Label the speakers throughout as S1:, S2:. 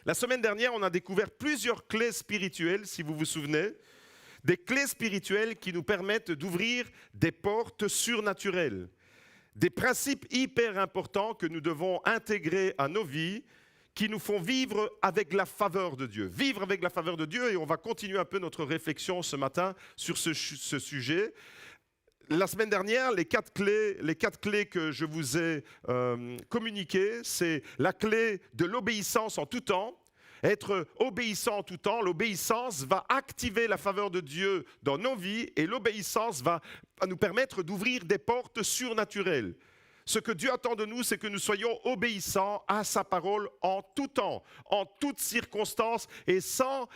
S1: La semaine dernière, on a découvert plusieurs clés spirituelles, si vous vous souvenez, des clés spirituelles qui nous permettent d'ouvrir des portes surnaturelles, des principes hyper importants que nous devons intégrer à nos vies, qui nous font vivre avec la faveur de Dieu. Vivre avec la faveur de Dieu, et on va continuer un peu notre réflexion ce matin sur ce sujet. La semaine dernière, les quatre clés que je vous ai communiquées, c'est la clé de l'obéissance en tout temps. Être obéissant en tout temps, l'obéissance va activer la faveur de Dieu dans nos vies et l'obéissance va nous permettre d'ouvrir des portes surnaturelles. Ce que Dieu attend de nous, c'est que nous soyons obéissants à sa parole en tout temps, en toutes circonstances et sans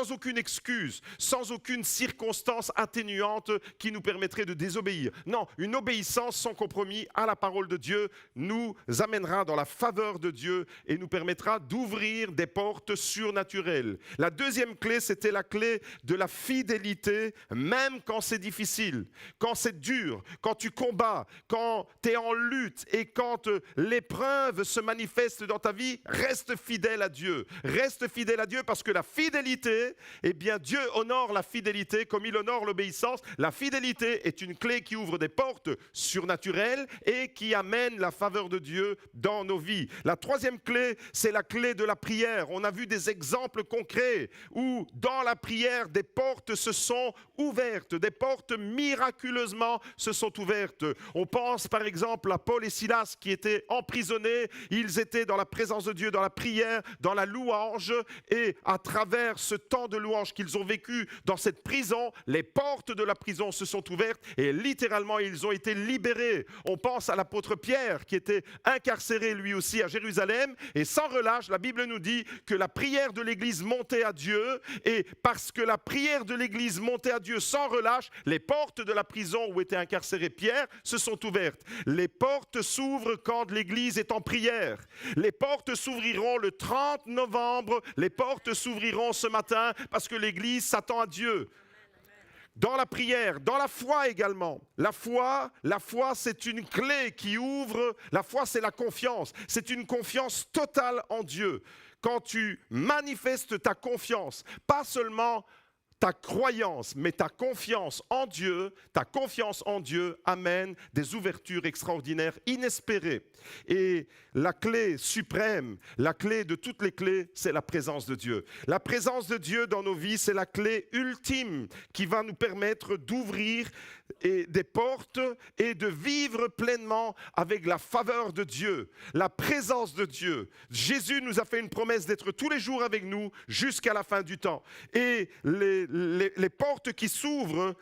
S1: aucune excuse, sans aucune circonstance atténuante qui nous permettrait de désobéir. Non, une obéissance sans compromis à la parole de Dieu nous amènera dans la faveur de Dieu et nous permettra d'ouvrir des portes surnaturelles. La deuxième clé, c'était la clé de la fidélité, même quand c'est difficile, quand c'est dur, quand tu combats, quand tu es en lutte et quand l'épreuve se manifeste dans ta vie, reste fidèle à Dieu. Reste fidèle à Dieu parce que la fidélité, eh bien Dieu honore la fidélité comme il honore l'obéissance. La fidélité est une clé qui ouvre des portes surnaturelles et qui amène la faveur de Dieu dans nos vies. La troisième clé, c'est la clé de la prière. On a vu des exemples concrets où dans la prière, des portes se sont ouvertes, des portes miraculeusement se sont ouvertes. On pense par exemple à Paul et Silas qui étaient emprisonnés, ils étaient dans la présence de Dieu, dans la prière, dans la louange, et à travers ce temps de louange qu'ils ont vécu dans cette prison, les portes de la prison se sont ouvertes et littéralement ils ont été libérés. On pense à l'apôtre Pierre qui était incarcéré lui aussi à Jérusalem, et sans relâche, la Bible nous dit que la prière de l'Église montait à Dieu, et parce que la prière de l'Église montait à Dieu sans relâche, les portes de la prison où était incarcéré Pierre se sont ouvertes. Les portes s'ouvrent quand l'Église est en prière. Les portes s'ouvriront le 30 novembre. Les portes s'ouvriront ce matin parce que l'Église s'attend à Dieu. Dans la prière, dans la foi également. La foi, c'est une clé qui ouvre. La foi, c'est la confiance. C'est une confiance totale en Dieu. Quand tu manifestes ta confiance, pas seulement ta croyance, mais ta confiance en Dieu amène des ouvertures extraordinaires, inespérées. Et la clé suprême, la clé de toutes les clés, c'est la présence de Dieu. La présence de Dieu dans nos vies, c'est la clé ultime qui va nous permettre d'ouvrir des portes et de vivre pleinement avec la faveur de Dieu, la présence de Dieu. Jésus nous a fait une promesse d'être tous les jours avec nous jusqu'à la fin du temps. Et les portes qui s'ouvrent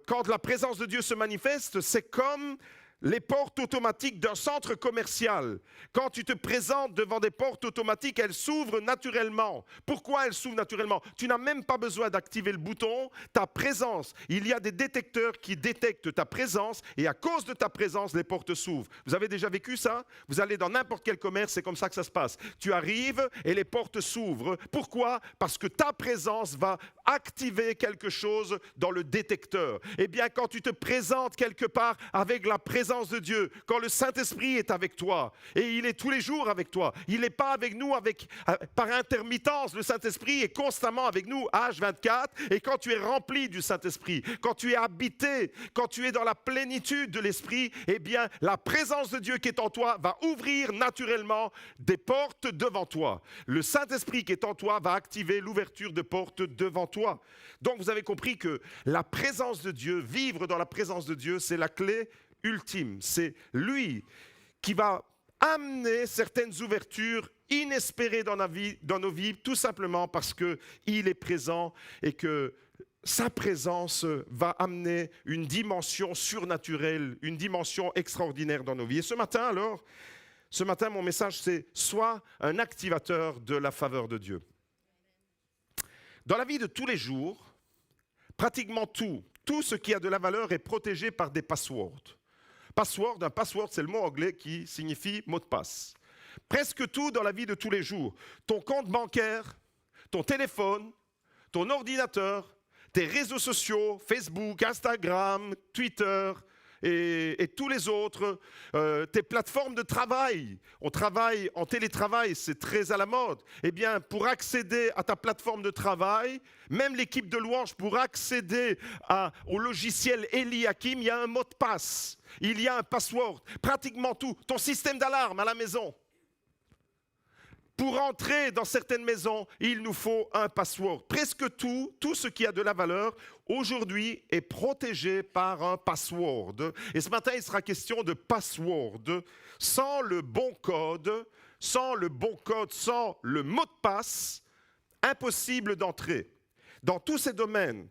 S1: quand la présence de Dieu se manifeste, c'est comme les portes automatiques d'un centre commercial. Quand tu te présentes devant des portes automatiques, elles s'ouvrent naturellement. Pourquoi elles s'ouvrent naturellement? Tu n'as même pas besoin d'activer le bouton. Ta présence, il y a des détecteurs qui détectent ta présence et à cause de ta présence, les portes s'ouvrent. Vous avez déjà vécu ça? Vous allez dans n'importe quel commerce, c'est comme ça que ça se passe. Tu arrives et les portes s'ouvrent. Pourquoi? Parce que ta présence va activer quelque chose dans le détecteur. Eh bien, quand tu te présentes quelque part avec la présence de Dieu, quand le Saint-Esprit est avec toi, et il est tous les jours avec toi, il n'est pas avec nous par intermittence, le Saint-Esprit est constamment avec nous, H24, et quand tu es rempli du Saint-Esprit, quand tu es habité, quand tu es dans la plénitude de l'Esprit, eh bien, la présence de Dieu qui est en toi va ouvrir naturellement des portes devant toi. Le Saint-Esprit qui est en toi va activer l'ouverture de portes devant toi. Donc, vous avez compris que la présence de Dieu, vivre dans la présence de Dieu, c'est la clé ultime. C'est lui qui va amener certaines ouvertures inespérées dans nos vies, tout simplement parce qu'il est présent et que sa présence va amener une dimension surnaturelle, une dimension extraordinaire dans nos vies. Et ce matin, mon message, c'est « Sois un activateur de la faveur de Dieu ». Dans la vie de tous les jours, pratiquement tout ce qui a de la valeur est protégé par des passwords. Un password, c'est le mot anglais qui signifie mot de passe. Presque tout dans la vie de tous les jours. Ton compte bancaire, ton téléphone, ton ordinateur, tes réseaux sociaux, Facebook, Instagram, Twitter, et tous les autres, tes plateformes de travail. On travaille en télétravail, c'est très à la mode. Eh bien, pour accéder à ta plateforme de travail, même l'équipe de louange, pour accéder au logiciel Eliakim, il y a un mot de passe, il y a un password, pratiquement tout. Ton système d'alarme à la maison. Pour entrer dans certaines maisons, il nous faut un password. Presque tout ce qui a de la valeur, aujourd'hui, est protégé par un password. Et ce matin, il sera question de password. Sans le bon code, sans le mot de passe, impossible d'entrer. Dans tous ces domaines,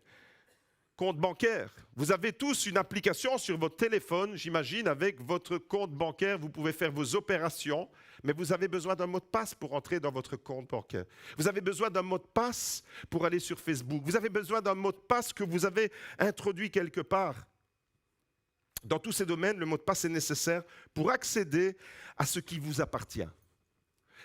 S1: compte bancaire, vous avez tous une application sur votre téléphone, j'imagine, avec votre compte bancaire, vous pouvez faire vos opérations, mais vous avez besoin d'un mot de passe pour entrer dans votre compte bancaire. Vous avez besoin d'un mot de passe pour aller sur Facebook. Vous avez besoin d'un mot de passe que vous avez introduit quelque part. Dans tous ces domaines, le mot de passe est nécessaire pour accéder à ce qui vous appartient.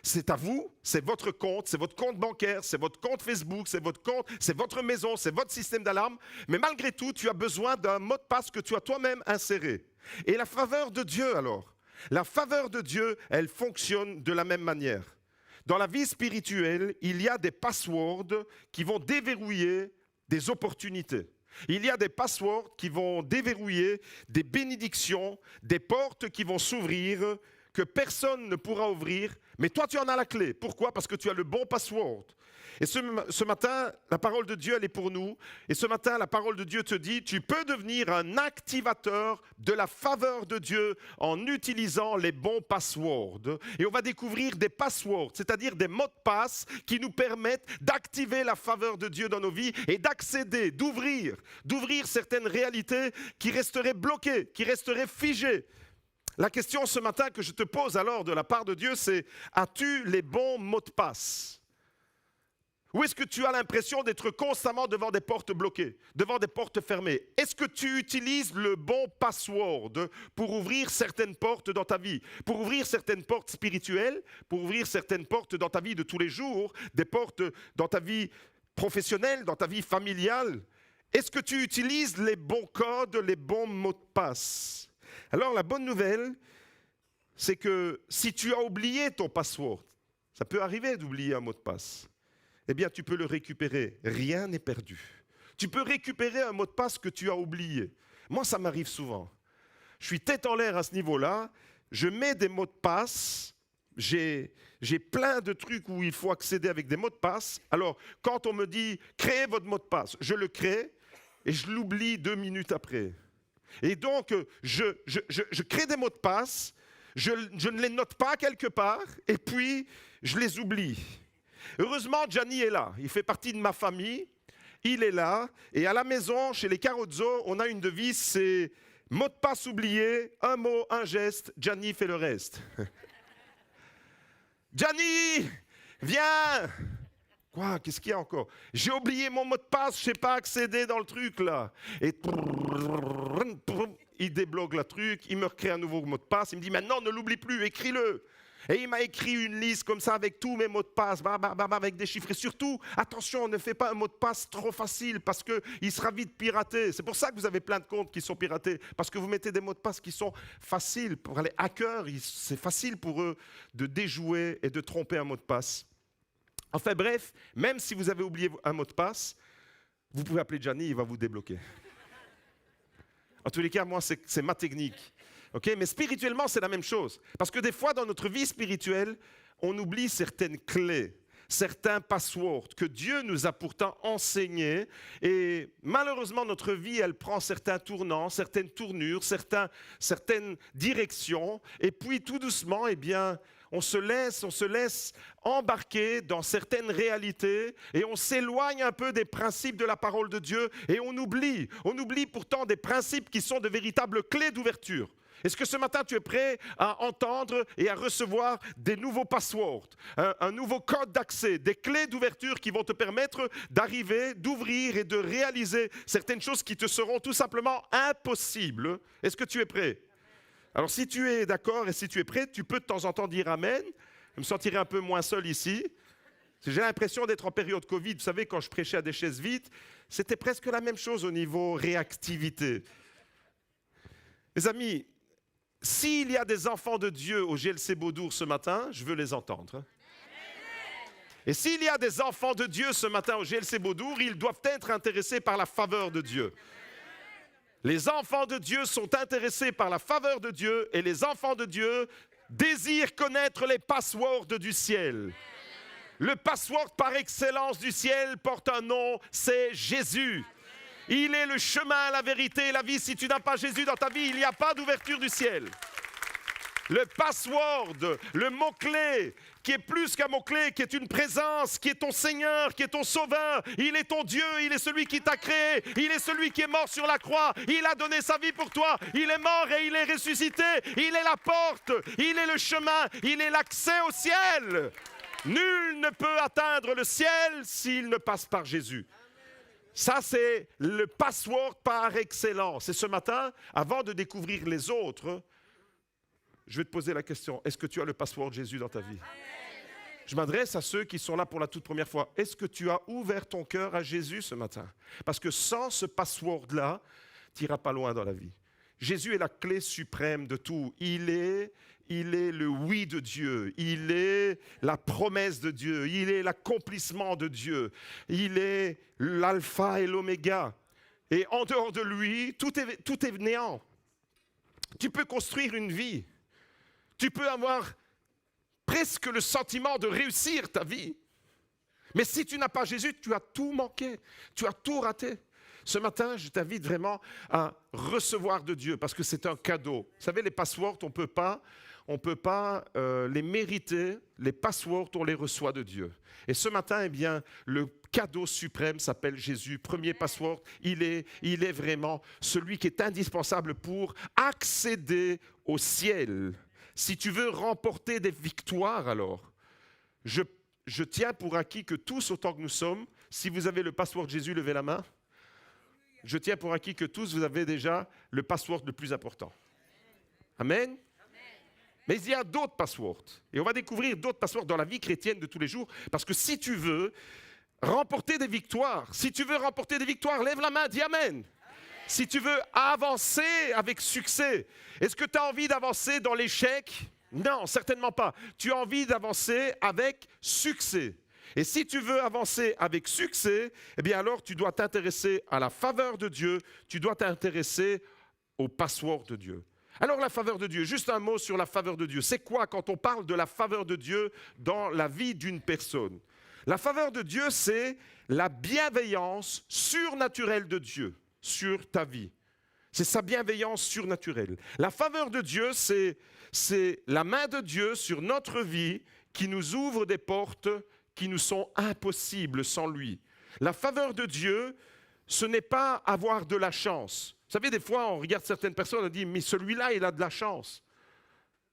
S1: C'est à vous, c'est votre compte bancaire, c'est votre compte Facebook, c'est votre compte, c'est votre maison, c'est votre système d'alarme. Mais malgré tout, tu as besoin d'un mot de passe que tu as toi-même inséré. Et la faveur de Dieu alors, la faveur de Dieu, elle fonctionne de la même manière. Dans la vie spirituelle, il y a des passwords qui vont déverrouiller des opportunités. Il y a des passwords qui vont déverrouiller des bénédictions, des portes qui vont s'ouvrir, que personne ne pourra ouvrir, mais toi tu en as la clé. Pourquoi? Parce que tu as le bon password. Et ce matin, la parole de Dieu, elle est pour nous. Et ce matin, la parole de Dieu te dit, tu peux devenir un activateur de la faveur de Dieu en utilisant les bons passwords. Et on va découvrir des passwords, c'est-à-dire des mots de passe qui nous permettent d'activer la faveur de Dieu dans nos vies et d'accéder, d'ouvrir certaines réalités qui resteraient bloquées, qui resteraient figées. La question ce matin que je te pose alors de la part de Dieu, c'est as-tu les bons mots de passe? Ou est-ce que tu as l'impression d'être constamment devant des portes bloquées, devant des portes fermées? Est-ce que tu utilises le bon password pour ouvrir certaines portes dans ta vie, pour ouvrir certaines portes spirituelles, pour ouvrir certaines portes dans ta vie de tous les jours, des portes dans ta vie professionnelle, dans ta vie familiale? Est-ce que tu utilises les bons codes, les bons mots de passe? Alors la bonne nouvelle, c'est que si tu as oublié ton password, ça peut arriver d'oublier un mot de passe, eh bien tu peux le récupérer, rien n'est perdu. Tu peux récupérer un mot de passe que tu as oublié. Moi ça m'arrive souvent. Je suis tête en l'air à ce niveau-là, je mets des mots de passe, j'ai plein de trucs où il faut accéder avec des mots de passe. Alors quand on me dit créez votre mot de passe, je le crée et je l'oublie 2 minutes après. Et donc, je crée des mots de passe, je ne les note pas quelque part, et puis je les oublie. Heureusement, Gianni est là, il fait partie de ma famille, il est là, et à la maison, chez les Carozzo, on a une devise, c'est mot de passe oublié, un mot, un geste, Gianni fait le reste. Gianni, viens! Quoi? Qu'est-ce qu'il y a encore? J'ai oublié mon mot de passe, je ne sais pas accéder dans le truc là. Et il débloque le truc, il me recrée un nouveau mot de passe, il me dit maintenant ne l'oublie plus, écris-le. Et il m'a écrit une liste comme ça avec tous mes mots de passe, avec des chiffres. Et surtout, attention, ne fais pas un mot de passe trop facile parce qu'il sera vite piraté. C'est pour ça que vous avez plein de comptes qui sont piratés, parce que vous mettez des mots de passe qui sont faciles. Pour les hackers, c'est facile pour eux de déjouer et de tromper un mot de passe. Enfin bref, même si vous avez oublié un mot de passe, vous pouvez appeler Gianni, il va vous débloquer. En tous les cas, moi, c'est ma technique. Okay? Mais spirituellement, c'est la même chose. Parce que des fois, dans notre vie spirituelle, on oublie certaines clés, certains passwords que Dieu nous a pourtant enseignés. Et malheureusement, notre vie, elle prend certains tournants, certaines tournures, certaines directions. Et puis, tout doucement, eh bien, on se laisse embarquer dans certaines réalités et on s'éloigne un peu des principes de la parole de Dieu et on oublie pourtant des principes qui sont de véritables clés d'ouverture. Est-ce que ce matin tu es prêt à entendre et à recevoir des nouveaux passwords, un nouveau code d'accès, des clés d'ouverture qui vont te permettre d'arriver, d'ouvrir et de réaliser certaines choses qui te seront tout simplement impossibles? Est-ce que tu es prêt? Alors si tu es d'accord et si tu es prêt, tu peux de temps en temps dire Amen. Je me sentirai un peu moins seul ici. J'ai l'impression d'être en période Covid. Vous savez, quand je prêchais à des chaises vides, c'était presque la même chose au niveau réactivité. Mes amis, s'il y a des enfants de Dieu au GLC Beaudour ce matin, je veux les entendre. Et s'il y a des enfants de Dieu ce matin au GLC Beaudour, ils doivent être intéressés par la faveur de Dieu. Les enfants de Dieu sont intéressés par la faveur de Dieu et les enfants de Dieu désirent connaître les passwords du ciel. Le password par excellence du ciel porte un nom, c'est Jésus. Il est le chemin, la vérité et la vie. Si tu n'as pas Jésus dans ta vie, il n'y a pas d'ouverture du ciel. Le password, le mot-clé, qui est plus qu'un mot-clé, qui est une présence, qui est ton Seigneur, qui est ton Sauveur. Il est ton Dieu, il est celui qui t'a créé, il est celui qui est mort sur la croix, il a donné sa vie pour toi, il est mort et il est ressuscité, il est la porte, il est le chemin, il est l'accès au ciel. Nul ne peut atteindre le ciel s'il ne passe par Jésus. Ça, c'est le password par excellence. Et ce matin, avant de découvrir les autres, je vais te poser la question, est-ce que tu as le password Jésus dans ta vie? Je m'adresse à ceux qui sont là pour la toute première fois. Est-ce que tu as ouvert ton cœur à Jésus ce matin? Parce que sans ce password-là, tu n'iras pas loin dans la vie. Jésus est la clé suprême de tout. Il est le oui de Dieu. Il est la promesse de Dieu. Il est l'accomplissement de Dieu. Il est l'alpha et l'oméga. Et en dehors de lui, tout est néant. Tu peux construire une vie. Tu peux avoir presque le sentiment de réussir ta vie. Mais si tu n'as pas Jésus, tu as tout manqué. Tu as tout raté. Ce matin, je t'invite vraiment à recevoir de Dieu parce que c'est un cadeau. Vous savez, les passwords, on peut pas les mériter. Les passwords, on les reçoit de Dieu. Et ce matin, eh bien, le cadeau suprême s'appelle Jésus. Premier password, il est vraiment celui qui est indispensable pour accéder au ciel. Si tu veux remporter des victoires, alors, je tiens pour acquis que tous, autant que nous sommes, si vous avez le password Jésus, levez la main. Je tiens pour acquis que tous, vous avez déjà le password le plus important. Amen. Mais il y a d'autres passwords. Et on va découvrir d'autres passwords dans la vie chrétienne de tous les jours. Parce que si tu veux remporter des victoires, lève la main, dis Amen. Si tu veux avancer avec succès, est-ce que tu as envie d'avancer dans l'échec? Non, certainement pas. Tu as envie d'avancer avec succès. Et si tu veux avancer avec succès, eh bien alors tu dois t'intéresser à la faveur de Dieu, tu dois t'intéresser au password de Dieu. Alors la faveur de Dieu, juste un mot sur la faveur de Dieu. C'est quoi quand on parle de la faveur de Dieu dans la vie d'une personne? La faveur de Dieu, c'est la bienveillance surnaturelle de Dieu sur ta vie. C'est sa bienveillance surnaturelle. La faveur de Dieu, c'est la main de Dieu sur notre vie qui nous ouvre des portes qui nous sont impossibles sans lui. La faveur de Dieu, ce n'est pas avoir de la chance. Vous savez, des fois, on regarde certaines personnes et on dit « mais celui-là, il a de la chance ».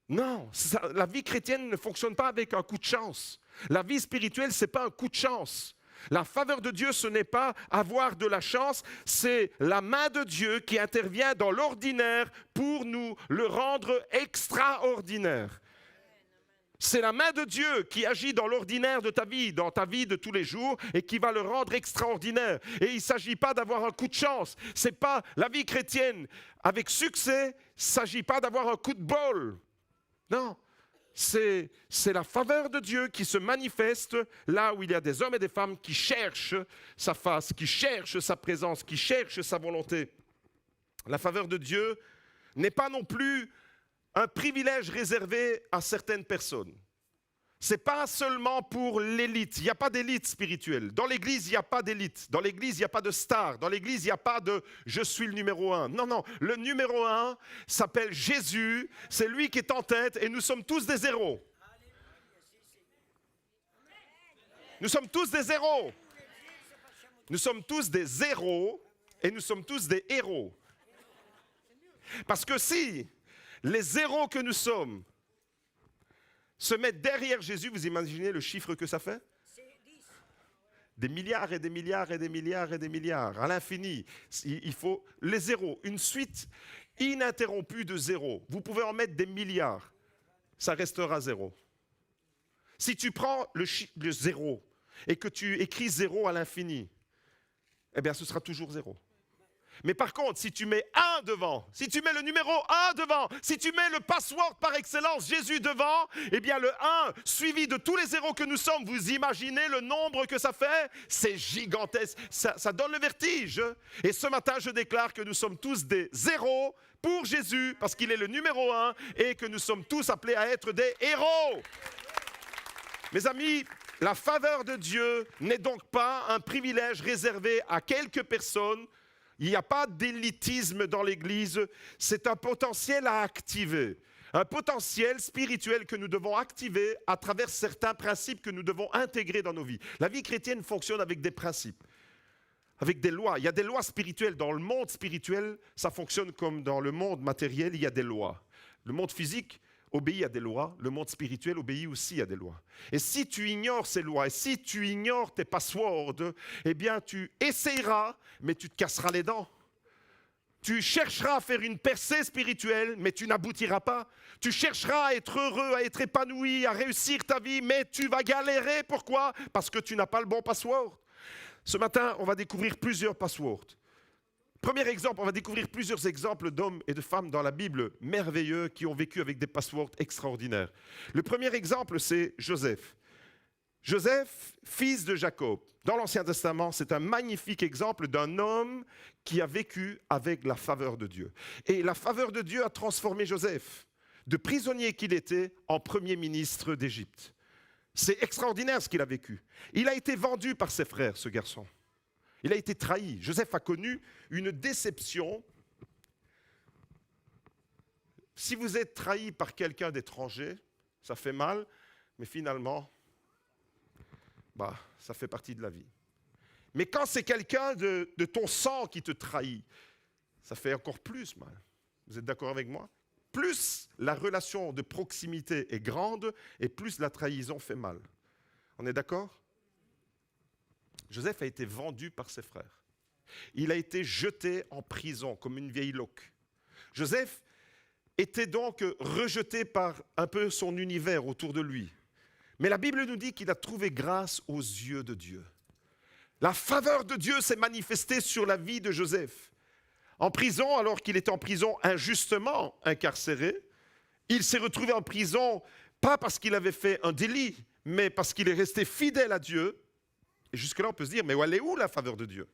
S1: Non, la vie chrétienne ne fonctionne pas avec un coup de chance. La vie spirituelle, ce n'est pas un coup de chance. La faveur de Dieu, ce n'est pas avoir de la chance, c'est la main de Dieu qui intervient dans l'ordinaire pour nous le rendre extraordinaire. C'est la main de Dieu qui agit dans l'ordinaire de ta vie, dans ta vie de tous les jours, et qui va le rendre extraordinaire. Et il ne s'agit pas d'avoir un coup de chance. Ce n'est pas la vie chrétienne avec succès, il ne s'agit pas d'avoir un coup de bol. Non. C'est la faveur de Dieu qui se manifeste là où il y a des hommes et des femmes qui cherchent sa face, qui cherchent sa présence, qui cherchent sa volonté. La faveur de Dieu n'est pas non plus un privilège réservé à certaines personnes. Ce n'est pas seulement pour l'élite. Il n'y a pas d'élite spirituelle. Dans l'Église, il n'y a pas d'élite. Dans l'Église, il n'y a pas de star. Dans l'Église, il n'y a pas de « je suis le numéro 1 ». Non, non. Le numéro 1 s'appelle Jésus. C'est lui qui est en tête et nous sommes tous des zéros. Nous sommes tous des zéros. Nous sommes tous des zéros et nous sommes tous des héros. Parce que si les zéros que nous sommes se mettent derrière Jésus, vous imaginez le chiffre que ça fait? Des milliards et des milliards et des milliards et des milliards, à l'infini. Il faut les zéros, une suite ininterrompue de zéros. Vous pouvez en mettre des milliards, ça restera zéro. Si tu prends le zéro et que tu écris zéro à l'infini, eh bien ce sera toujours zéro. Mais par contre, si tu mets un devant, si tu mets le numéro 1 devant, si tu mets le password par excellence, Jésus devant, eh bien le 1 suivi de tous les zéros que nous sommes, vous imaginez le nombre que ça fait? C'est gigantesque, ça donne le vertige. Et ce matin, je déclare que nous sommes tous des zéros pour Jésus, parce qu'il est le numéro 1, et que nous sommes tous appelés à être des héros. Mes amis, la faveur de Dieu n'est donc pas un privilège réservé à quelques personnes. Il n'y a pas d'élitisme dans l'Église, c'est un potentiel à activer, un potentiel spirituel que nous devons activer à travers certains principes que nous devons intégrer dans nos vies. La vie chrétienne fonctionne avec des principes, avec des lois. Il y a des lois spirituelles. Dans le monde spirituel, ça fonctionne comme dans le monde matériel, il y a des lois. Le monde physique obéit à des lois, le monde spirituel obéit aussi à des lois. Et si tu ignores ces lois, et si tu ignores tes passwords, eh bien tu essayeras, mais tu te casseras les dents. Tu chercheras à faire une percée spirituelle, mais tu n'aboutiras pas. Tu chercheras à être heureux, à être épanoui, à réussir ta vie, mais tu vas galérer. Pourquoi? Parce que tu n'as pas le bon password. Ce matin, on va découvrir plusieurs passwords. Premier exemple, on va découvrir plusieurs exemples d'hommes et de femmes dans la Bible merveilleux qui ont vécu avec des passwords extraordinaires. Le premier exemple, c'est Joseph. Joseph, fils de Jacob. Dans l'Ancien Testament, c'est un magnifique exemple d'un homme qui a vécu avec la faveur de Dieu. Et la faveur de Dieu a transformé Joseph, de prisonnier qu'il était, en premier ministre d'Égypte. C'est extraordinaire ce qu'il a vécu. Il a été vendu par ses frères, ce garçon. Il a été trahi. Joseph a connu une déception. Si vous êtes trahi par quelqu'un d'étranger, ça fait mal, mais finalement, ça fait partie de la vie. Mais quand c'est quelqu'un de ton sang qui te trahit, ça fait encore plus mal. Vous êtes d'accord avec moi? Plus la relation de proximité est grande et plus la trahison fait mal. On est d'accord? Joseph a été vendu par ses frères. Il a été jeté en prison comme une vieille loque. Joseph était donc rejeté par un peu son univers autour de lui. Mais la Bible nous dit qu'il a trouvé grâce aux yeux de Dieu. La faveur de Dieu s'est manifestée sur la vie de Joseph. En prison, alors qu'il était en prison injustement incarcéré, il s'est retrouvé en prison, pas parce qu'il avait fait un délit, mais parce qu'il est resté fidèle à Dieu. Et jusque-là, on peut se dire, mais elle est où la faveur de Dieu?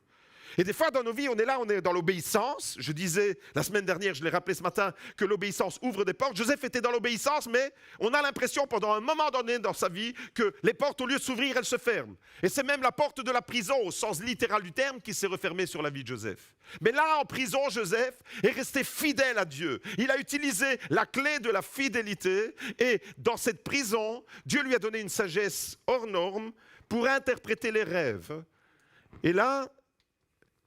S1: Et des fois, dans nos vies, on est là, on est dans l'obéissance. Je disais la semaine dernière, je l'ai rappelé ce matin, que l'obéissance ouvre des portes. Joseph était dans l'obéissance, mais on a l'impression pendant un moment donné dans sa vie que les portes, au lieu de s'ouvrir, elles se ferment. Et c'est même la porte de la prison, au sens littéral du terme, qui s'est refermée sur la vie de Joseph. Mais là, en prison, Joseph est resté fidèle à Dieu. Il a utilisé la clé de la fidélité. Et dans cette prison, Dieu lui a donné une sagesse hors norme pour interpréter les rêves. Et là,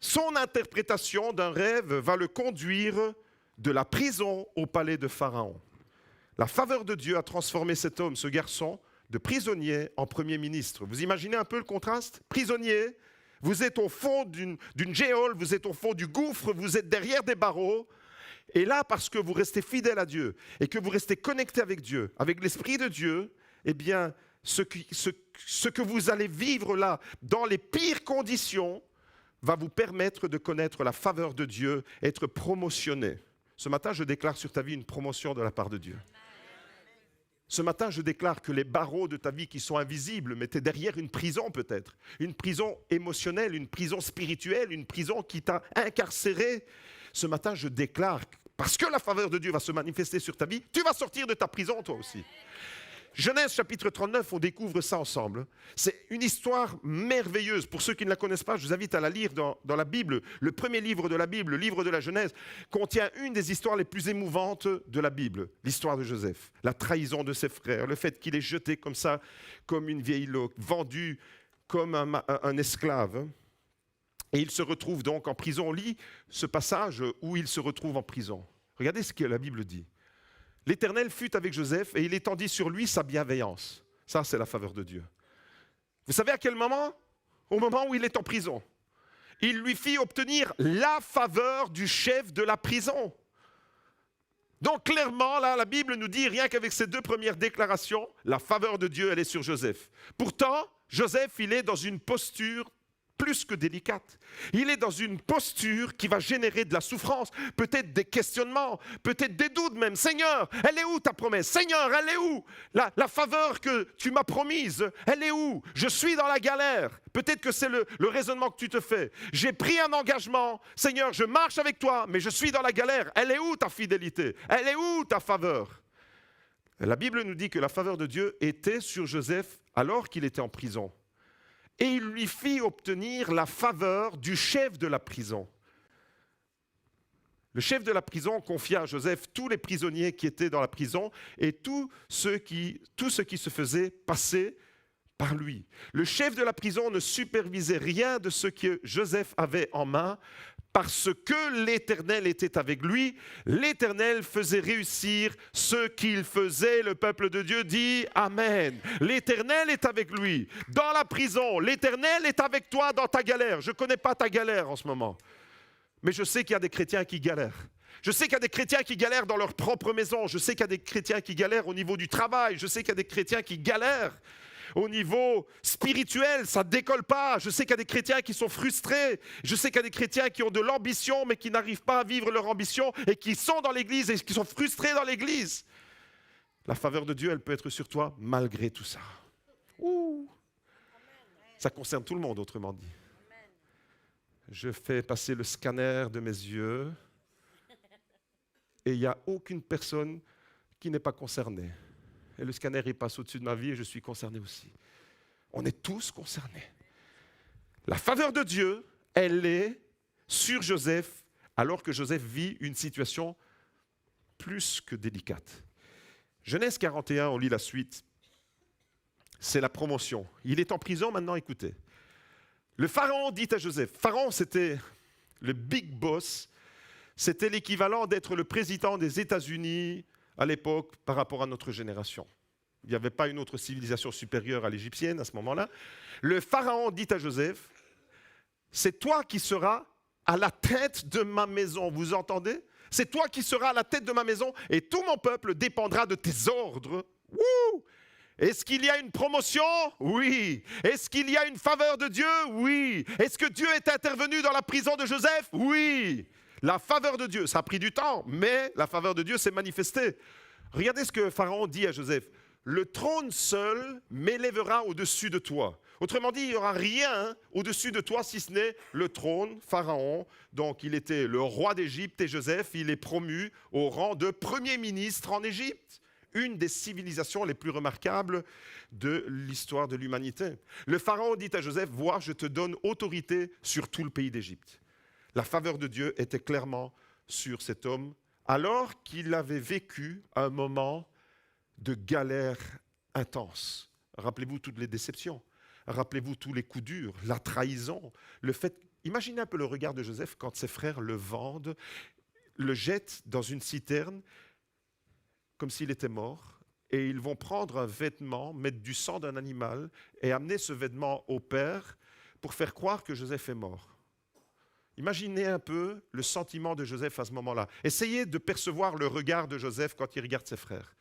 S1: son interprétation d'un rêve va le conduire de la prison au palais de Pharaon. La faveur de Dieu a transformé cet homme, ce garçon, de prisonnier en premier ministre. Vous imaginez un peu le contraste? Prisonnier, vous êtes au fond d'une geôle, vous êtes au fond du gouffre, vous êtes derrière des barreaux. Et là, parce que vous restez fidèle à Dieu et que vous restez connecté avec Dieu, avec l'Esprit de Dieu, eh bien, ce que vous allez vivre là, dans les pires conditions, va vous permettre de connaître la faveur de Dieu, être promotionné. Ce matin, je déclare sur ta vie une promotion de la part de Dieu. Ce matin, je déclare que les barreaux de ta vie qui sont invisibles, mais tu es derrière une prison peut-être, une prison émotionnelle, une prison spirituelle, une prison qui t'a incarcéré. Ce matin, je déclare, parce que la faveur de Dieu va se manifester sur ta vie, tu vas sortir de ta prison toi aussi. Genèse chapitre 39, on découvre ça ensemble. C'est une histoire merveilleuse. Pour ceux qui ne la connaissent pas, je vous invite à la lire dans la Bible. Le premier livre de la Bible, le livre de la Genèse, contient une des histoires les plus émouvantes de la Bible. L'histoire de Joseph, la trahison de ses frères, le fait qu'il est jeté comme ça, comme une vieille loque, vendu comme un esclave. Et il se retrouve donc en prison. On lit ce passage où il se retrouve en prison. Regardez ce que la Bible dit. L'Éternel fut avec Joseph et il étendit sur lui sa bienveillance. Ça, c'est la faveur de Dieu. Vous savez à quel moment? Au moment où il est en prison. Il lui fit obtenir la faveur du chef de la prison. Donc clairement, là, la Bible nous dit, rien qu'avec ces deux premières déclarations, la faveur de Dieu, elle est sur Joseph. Pourtant, Joseph, il est dans une posture plus que délicate. Il est dans une posture qui va générer de la souffrance, peut-être des questionnements, peut-être des doutes même. Seigneur, elle est où ta promesse? Seigneur, elle est où la faveur que tu m'as promise? Elle est où? Je suis dans la galère. Peut-être que c'est le raisonnement que tu te fais. J'ai pris un engagement. Seigneur, je marche avec toi, mais je suis dans la galère. Elle est où ta fidélité? Elle est où ta faveur? La Bible nous dit que la faveur de Dieu était sur Joseph alors qu'il était en prison. Et il lui fit obtenir la faveur du chef de la prison. Le chef de la prison confia à Joseph tous les prisonniers qui étaient dans la prison et tout ce qui se faisait passer par lui. Le chef de la prison ne supervisait rien de ce que Joseph avait en main. Parce que l'Éternel était avec lui, l'Éternel faisait réussir ce qu'il faisait. Le peuple de Dieu dit Amen. L'Éternel est avec lui. Dans la prison, l'Éternel est avec toi dans ta galère. Je ne connais pas ta galère en ce moment. Mais je sais qu'il y a des chrétiens qui galèrent. Je sais qu'il y a des chrétiens qui galèrent dans leur propre maison. Je sais qu'il y a des chrétiens qui galèrent au niveau du travail. Je sais qu'il y a des chrétiens qui galèrent au niveau spirituel, ça ne décolle pas. Je sais qu'il y a des chrétiens qui sont frustrés. Je sais qu'il y a des chrétiens qui ont de l'ambition, mais qui n'arrivent pas à vivre leur ambition et qui sont dans l'église et qui sont frustrés dans l'église. La faveur de Dieu, elle peut être sur toi malgré tout ça. Ouh. Ça concerne tout le monde, autrement dit. Je fais passer le scanner de mes yeux et il n'y a aucune personne qui n'est pas concernée. Et le scanner, il passe au-dessus de ma vie et je suis concerné aussi. On est tous concernés. La faveur de Dieu, elle est sur Joseph, alors que Joseph vit une situation plus que délicate. Genèse 41, on lit la suite. C'est la promotion. Il est en prison maintenant, écoutez. Le pharaon dit à Joseph, pharaon c'était le big boss, c'était l'équivalent d'être le président des États-Unis à l'époque par rapport à notre génération. Il n'y avait pas une autre civilisation supérieure à l'égyptienne à ce moment-là. Le pharaon dit à Joseph, c'est toi qui seras à la tête de ma maison, vous entendez? C'est toi qui seras à la tête de ma maison et tout mon peuple dépendra de tes ordres. Wouh! Est-ce qu'il y a une promotion? Oui. Est-ce qu'il y a une faveur de Dieu? Oui. Est-ce que Dieu est intervenu dans la prison de Joseph? Oui. La faveur de Dieu, ça a pris du temps, mais la faveur de Dieu s'est manifestée. Regardez ce que Pharaon dit à Joseph. Le trône seul m'élèvera au-dessus de toi. Autrement dit, il n'y aura rien au-dessus de toi si ce n'est le trône, Pharaon. Donc il était le roi d'Égypte et Joseph, il est promu au rang de premier ministre en Égypte. Une des civilisations les plus remarquables de l'histoire de l'humanité. Le Pharaon dit à Joseph, vois, je te donne autorité sur tout le pays d'Égypte. La faveur de Dieu était clairement sur cet homme, alors qu'il avait vécu un moment de galère intense. Rappelez-vous toutes les déceptions, rappelez-vous tous les coups durs, la trahison, le fait... Imaginez un peu le regard de Joseph quand ses frères le vendent, le jettent dans une citerne, comme s'il était mort, et ils vont prendre un vêtement, mettre du sang d'un animal et amener ce vêtement au père pour faire croire que Joseph est mort. Imaginez un peu le sentiment de Joseph à ce moment-là. Essayez de percevoir le regard de Joseph quand il regarde ses frères.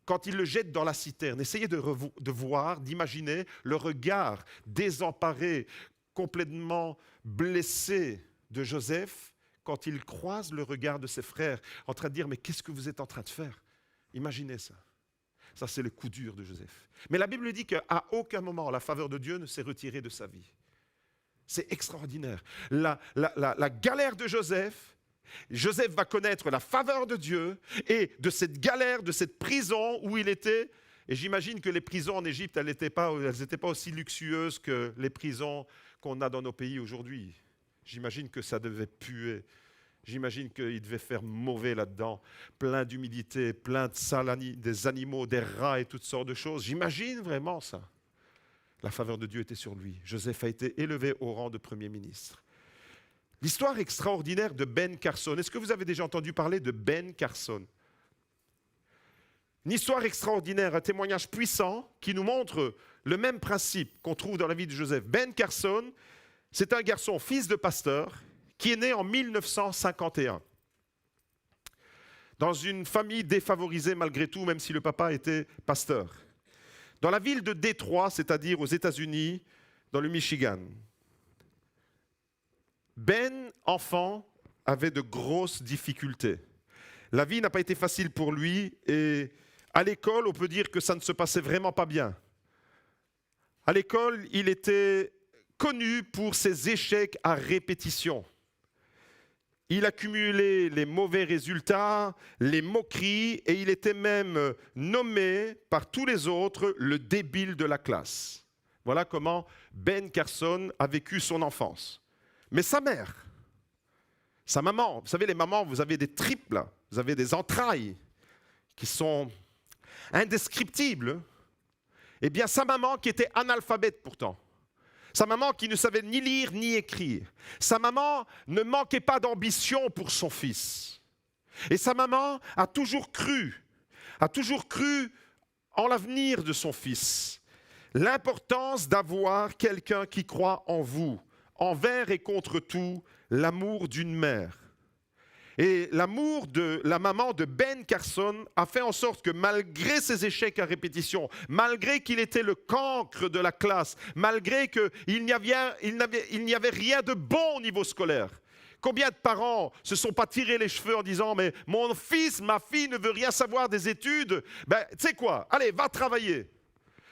S1: Quand il le jette dans la citerne, essayez de voir, d'imaginer le regard désemparé, complètement blessé de Joseph quand il croise le regard de ses frères en train de dire « Mais qu'est-ce que vous êtes en train de faire ?» Imaginez ça. Ça, c'est le coup dur de Joseph. Mais la Bible dit qu'à aucun moment, la faveur de Dieu ne s'est retirée de sa vie. C'est extraordinaire. La galère de Joseph, Joseph va connaître la faveur de Dieu et de cette galère, de cette prison où il était. Et j'imagine que les prisons en Égypte, elles n'étaient pas aussi luxueuses que les prisons qu'on a dans nos pays aujourd'hui. J'imagine que ça devait puer. J'imagine qu'il devait faire mauvais là-dedans, plein d'humidité, plein de sale, des animaux, des rats et toutes sortes de choses. J'imagine vraiment ça. La faveur de Dieu était sur lui. Joseph a été élevé au rang de Premier ministre. L'histoire extraordinaire de Ben Carson. Est-ce que vous avez déjà entendu parler de Ben Carson? Une histoire extraordinaire, un témoignage puissant qui nous montre le même principe qu'on trouve dans la vie de Joseph. Ben Carson, c'est un garçon, fils de pasteur, qui est né en 1951. Dans une famille défavorisée malgré tout, même si le papa était pasteur. Dans la ville de Détroit, c'est-à-dire aux États-Unis, dans le Michigan. Ben, enfant, avait de grosses difficultés. La vie n'a pas été facile pour lui et à l'école, on peut dire que ça ne se passait vraiment pas bien. À l'école, il était connu pour ses échecs à répétition. Il accumulait les mauvais résultats, les moqueries et il était même nommé par tous les autres le débile de la classe. Voilà comment Ben Carson a vécu son enfance. Mais sa mère, sa maman, vous savez les mamans, vous avez des tripes là, vous avez des entrailles qui sont indescriptibles. Eh bien sa maman qui était analphabète pourtant, sa maman qui ne savait ni lire ni écrire. Sa maman ne manquait pas d'ambition pour son fils. Et sa maman a toujours cru en l'avenir de son fils. L'importance d'avoir quelqu'un qui croit en vous, envers et contre tout, l'amour d'une mère. Et l'amour de la maman de Ben Carson a fait en sorte que malgré ses échecs à répétition, malgré qu'il était le cancre de la classe, malgré qu'il n'y avait rien de bon au niveau scolaire, combien de parents se sont pas tirés les cheveux en disant « mais mon fils, ma fille ne veut rien savoir des études, ben, tu sais quoi, allez, va travailler ».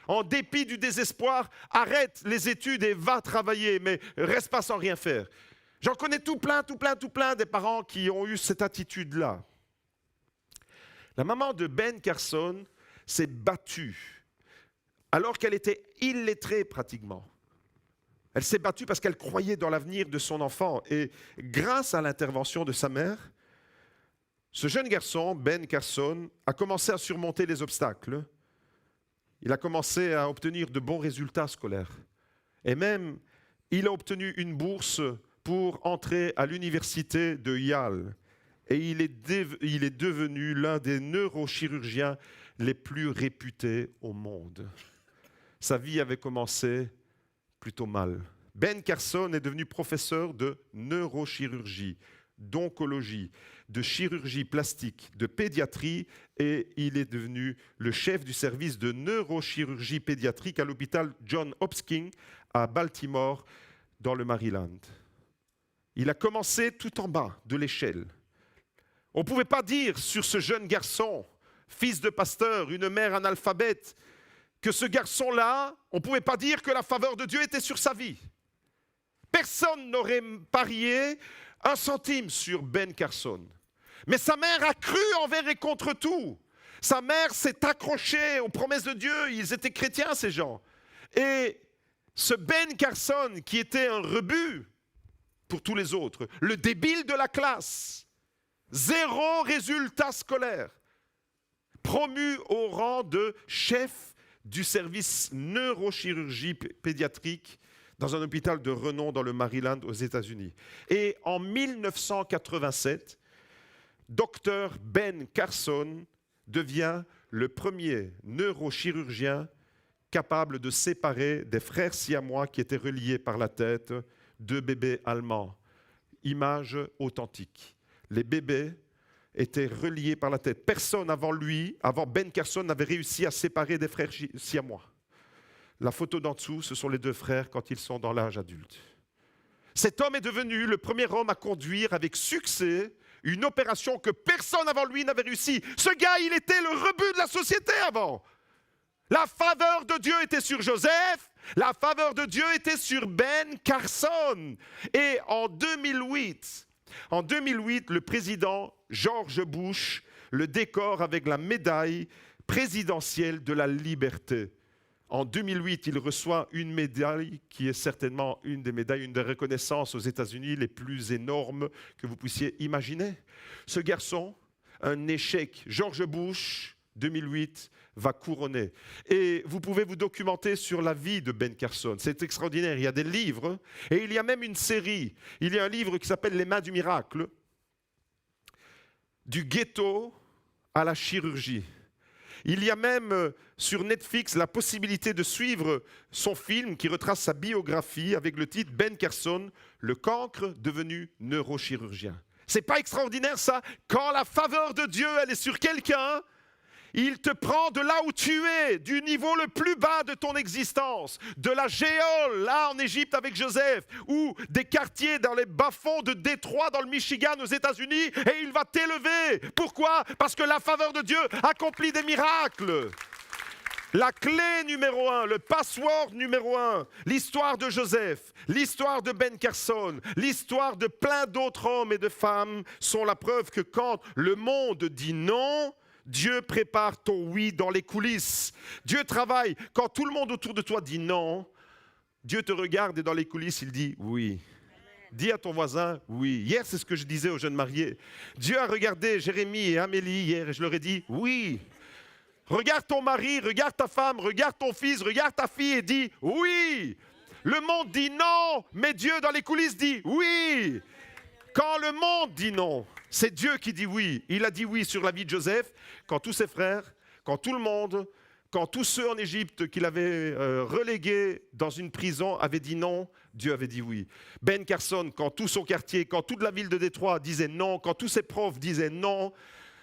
S1: En dépit du désespoir, arrête les études et va travailler, mais reste pas sans rien faire. J'en connais tout plein des parents qui ont eu cette attitude-là. La maman de Ben Carson s'est battue, alors qu'elle était illettrée pratiquement. Elle s'est battue parce qu'elle croyait dans l'avenir de son enfant. Et grâce à l'intervention de sa mère, ce jeune garçon, Ben Carson, a commencé à surmonter les obstacles. Il a commencé à obtenir de bons résultats scolaires. Et même, il a obtenu une bourse pour entrer à l'université de Yale. Et il est devenu l'un des neurochirurgiens les plus réputés au monde. Sa vie avait commencé plutôt mal. Ben Carson est devenu professeur de neurochirurgie, d'oncologie, de chirurgie plastique, de pédiatrie et il est devenu le chef du service de neurochirurgie pédiatrique à l'hôpital Johns Hopkins à Baltimore, dans le Maryland. Il a commencé tout en bas de l'échelle. On ne pouvait pas dire sur ce jeune garçon, fils de pasteur, une mère analphabète, que ce garçon-là, on ne pouvait pas dire que la faveur de Dieu était sur sa vie. Personne n'aurait parié un centime sur Ben Carson. Mais sa mère a cru envers et contre tout. Sa mère s'est accrochée aux promesses de Dieu. Ils étaient chrétiens, ces gens. Et ce Ben Carson, qui était un rebut pour tous les autres, le débile de la classe, zéro résultat scolaire, promu au rang de chef du service neurochirurgie pédiatrique dans un hôpital de renom dans le Maryland aux États-Unis. Et en 1987, Dr Ben Carson devient le premier neurochirurgien capable de séparer des frères siamois qui étaient reliés par la tête, deux bébés allemands. Image authentique. Les bébés étaient reliés par la tête. Personne avant lui, avant Ben Carson, n'avait réussi à séparer des frères siamois. La photo d'en dessous, ce sont les deux frères quand ils sont dans l'âge adulte. Cet homme est devenu le premier homme à conduire avec succès une opération que personne avant lui n'avait réussi. Ce gars, il était le rebut de la société avant. La faveur de Dieu était sur Joseph, la faveur de Dieu était sur Ben Carson. Et en 2008, le président George Bush le décore avec la médaille présidentielle de la liberté. En 2008, il reçoit une médaille qui est certainement une des reconnaissances aux États-Unis les plus énormes que vous puissiez imaginer. Ce garçon, un échec, George Bush, 2008, va couronner. Et vous pouvez vous documenter sur la vie de Ben Carson. C'est extraordinaire. Il y a des livres et il y a même une série. Il y a un livre qui s'appelle Les mains du miracle. Du ghetto à la chirurgie. Il y a même sur Netflix la possibilité de suivre son film qui retrace sa biographie avec le titre Ben Carson, le cancre devenu neurochirurgien. C'est pas extraordinaire ça? Quand la faveur de Dieu elle est sur quelqu'un, Il te prend de là où tu es, du niveau le plus bas de ton existence, de la géole, là en Égypte avec Joseph, ou des quartiers dans les bas-fonds de Détroit, dans le Michigan, aux États-Unis, et il va t'élever. Pourquoi? Parce que la faveur de Dieu accomplit des miracles. La clé numéro 1, le password numéro 1, l'histoire de Joseph, l'histoire de Ben Carson, l'histoire de plein d'autres hommes et de femmes sont la preuve que quand le monde dit non, Dieu prépare ton oui dans les coulisses. Dieu travaille. Quand tout le monde autour de toi dit non, Dieu te regarde et dans les coulisses, il dit oui. Dis à ton voisin oui. Hier, c'est ce que je disais aux jeunes mariés. Dieu a regardé Jérémie et Amélie hier et je leur ai dit oui. Regarde ton mari, regarde ta femme, regarde ton fils, regarde ta fille et dis oui. Le monde dit non, mais Dieu dans les coulisses dit oui. Quand le monde dit non, c'est Dieu qui dit oui. Il a dit oui sur la vie de Joseph, quand tous ses frères, quand tout le monde, quand tous ceux en Égypte qu'il avait relégués dans une prison avaient dit non, Dieu avait dit oui. Ben Carson, quand tout son quartier, quand toute la ville de Détroit disait non, quand tous ses profs disaient non,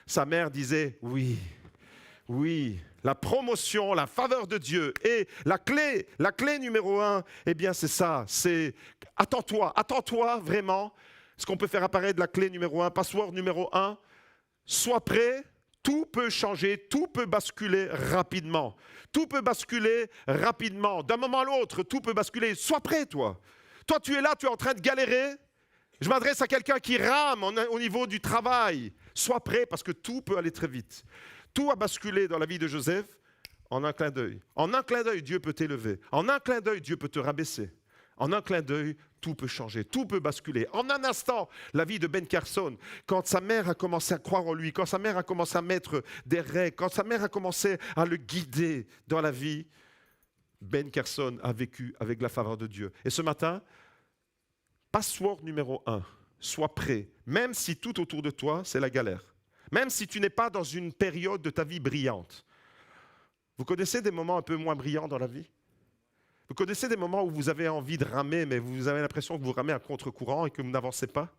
S1: sa mère disait oui. Oui, la promotion, la faveur de Dieu. Et la clé numéro 1, eh bien c'est ça, c'est attends-toi vraiment. Ce qu'on peut faire apparaître la clé numéro 1, password numéro 1, sois prêt, tout peut changer, tout peut basculer rapidement. Tout peut basculer rapidement, d'un moment à l'autre, tout peut basculer. Sois prêt, toi. Toi, tu es là, tu es en train de galérer. Je m'adresse à quelqu'un qui rame au niveau du travail. Sois prêt parce que tout peut aller très vite. Tout a basculé dans la vie de Joseph en un clin d'œil. En un clin d'œil, Dieu peut t'élever. En un clin d'œil, Dieu peut te rabaisser. En un clin d'œil, tout peut changer, tout peut basculer. En un instant, la vie de Ben Carson, quand sa mère a commencé à croire en lui, quand sa mère a commencé à mettre des règles, quand sa mère a commencé à le guider dans la vie, Ben Carson a vécu avec la faveur de Dieu. Et ce matin, password numéro 1, sois prêt, même si tout autour de toi, c'est la galère. Même si tu n'es pas dans une période de ta vie brillante. Vous connaissez des moments un peu moins brillants dans la vie? Vous connaissez des moments où vous avez envie de ramer, mais vous avez l'impression que vous ramez à contre-courant et que vous n'avancez pas?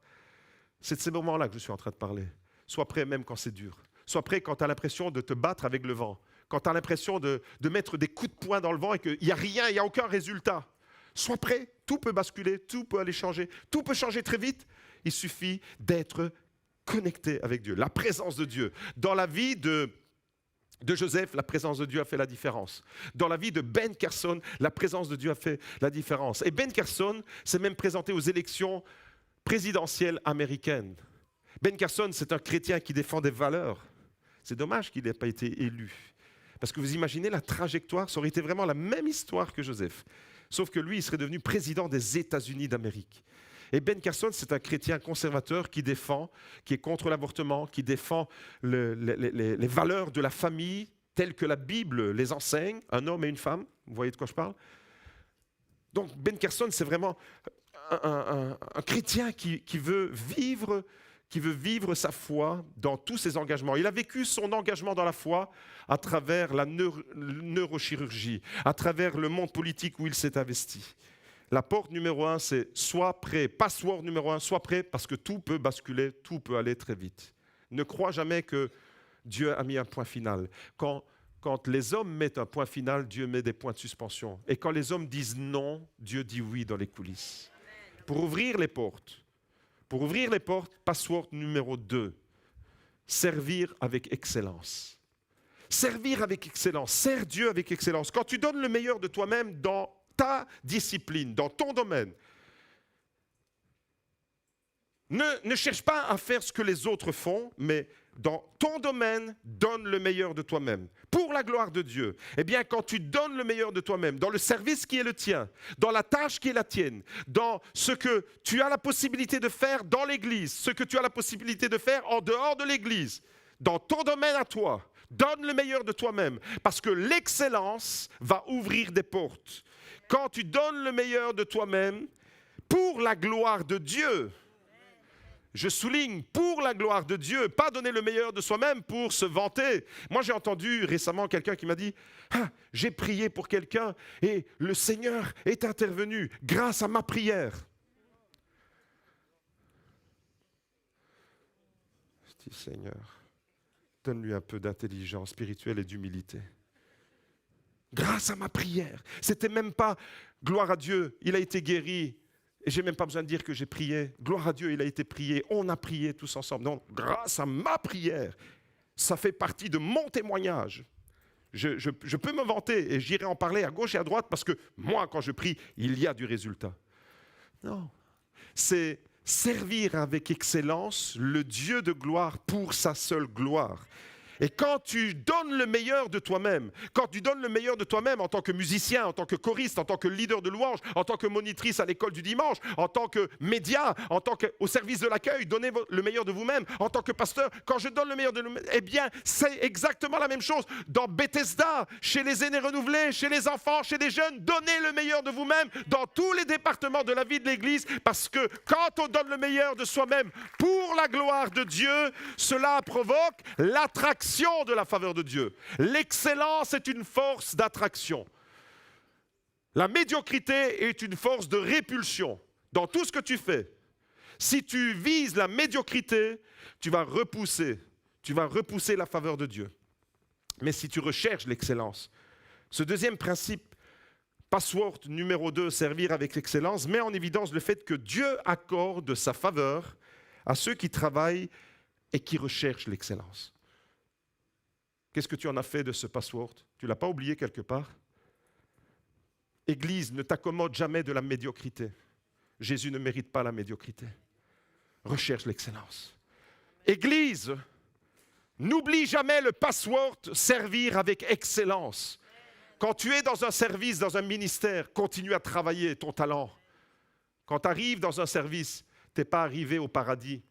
S1: C'est de ces moments-là que je suis en train de parler. Sois prêt même quand c'est dur. Sois prêt quand tu as l'impression de te battre avec le vent. Quand tu as l'impression de mettre des coups de poing dans le vent et qu'il n'y a rien, il n'y a aucun résultat. Sois prêt, tout peut basculer, tout peut aller changer. Tout peut changer très vite. Il suffit d'être connecté avec Dieu, la présence de Dieu. Dans la vie de Joseph, la présence de Dieu a fait la différence. Dans la vie de Ben Carson, la présence de Dieu a fait la différence. Et Ben Carson s'est même présenté aux élections présidentielles américaines. Ben Carson, c'est un chrétien qui défend des valeurs. C'est dommage qu'il n'ait pas été élu. Parce que vous imaginez la trajectoire, ça aurait été vraiment la même histoire que Joseph. Sauf que lui, il serait devenu président des États-Unis d'Amérique. Et Ben Carson, c'est un chrétien conservateur qui est contre l'avortement, qui défend les valeurs de la famille telles que la Bible les enseigne, un homme et une femme. Vous voyez de quoi je parle? Donc Ben Carson, c'est vraiment un chrétien qui veut vivre sa foi dans tous ses engagements. Il a vécu son engagement dans la foi à travers la neurochirurgie, à travers le monde politique où il s'est investi. La porte numéro 1, c'est sois prêt. Password numéro 1, sois prêt parce que tout peut basculer, tout peut aller très vite. Ne crois jamais que Dieu a mis un point final. Quand les hommes mettent un point final, Dieu met des points de suspension. Et quand les hommes disent non, Dieu dit oui dans les coulisses. Pour ouvrir les portes, password numéro 2, servir avec excellence. Servir avec excellence, sers Dieu avec excellence. Quand tu donnes le meilleur de toi-même dans ta discipline, dans ton domaine. Ne cherche pas à faire ce que les autres font, mais dans ton domaine, donne le meilleur de toi-même. Pour la gloire de Dieu. Eh bien, quand tu donnes le meilleur de toi-même, dans le service qui est le tien, dans la tâche qui est la tienne, dans ce que tu as la possibilité de faire dans l'Église, ce que tu as la possibilité de faire en dehors de l'Église, dans ton domaine à toi, donne le meilleur de toi-même, parce que l'excellence va ouvrir des portes. Quand tu donnes le meilleur de toi-même, pour la gloire de Dieu, je souligne, pour la gloire de Dieu, pas donner le meilleur de soi-même pour se vanter. Moi, j'ai entendu récemment quelqu'un qui m'a dit « J'ai prié pour quelqu'un et le Seigneur est intervenu grâce à ma prière. » Je dis « Seigneur, donne-lui un peu d'intelligence spirituelle et d'humilité. Grâce à ma prière. C'était même pas, gloire à Dieu, il a été guéri. Et j'ai même pas besoin de dire que j'ai prié. Gloire à Dieu, il a été prié. On a prié tous ensemble. Non, grâce à ma prière, ça fait partie de mon témoignage. Je peux me vanter et j'irai en parler à gauche et à droite parce que moi, quand je prie, il y a du résultat. Non, c'est servir avec excellence le Dieu de gloire pour sa seule gloire. Et quand tu donnes le meilleur de toi-même, en tant que musicien, en tant que choriste, en tant que leader de louange, en tant que monitrice à l'école du dimanche, en tant que média, au service de l'accueil, donnez le meilleur de vous-même, en tant que pasteur, quand je donne le meilleur de nous-mêmes, eh bien, c'est exactement la même chose. Dans Bethesda, chez les aînés renouvelés, chez les enfants, chez les jeunes, donnez le meilleur de vous-même dans tous les départements de la vie de l'Église, parce que quand on donne le meilleur de soi-même pour la gloire de Dieu, cela provoque l'attraction de la faveur de Dieu. L'excellence est une force d'attraction. La médiocrité est une force de répulsion. Dans tout ce que tu fais, si tu vises la médiocrité, tu vas repousser la faveur de Dieu. Mais si tu recherches l'excellence, ce deuxième principe, password numéro 2, servir avec excellence, met en évidence le fait que Dieu accorde sa faveur à ceux qui travaillent et qui recherchent l'excellence. Qu'est-ce que tu en as fait de ce password? Tu ne l'as pas oublié quelque part? Église, ne t'accommode jamais de la médiocrité. Jésus ne mérite pas la médiocrité. Recherche l'excellence. Église, n'oublie jamais le password servir avec excellence. Quand tu es dans un service, dans un ministère, continue à travailler ton talent. Quand tu arrives dans un service, tu n'es pas arrivé au paradis.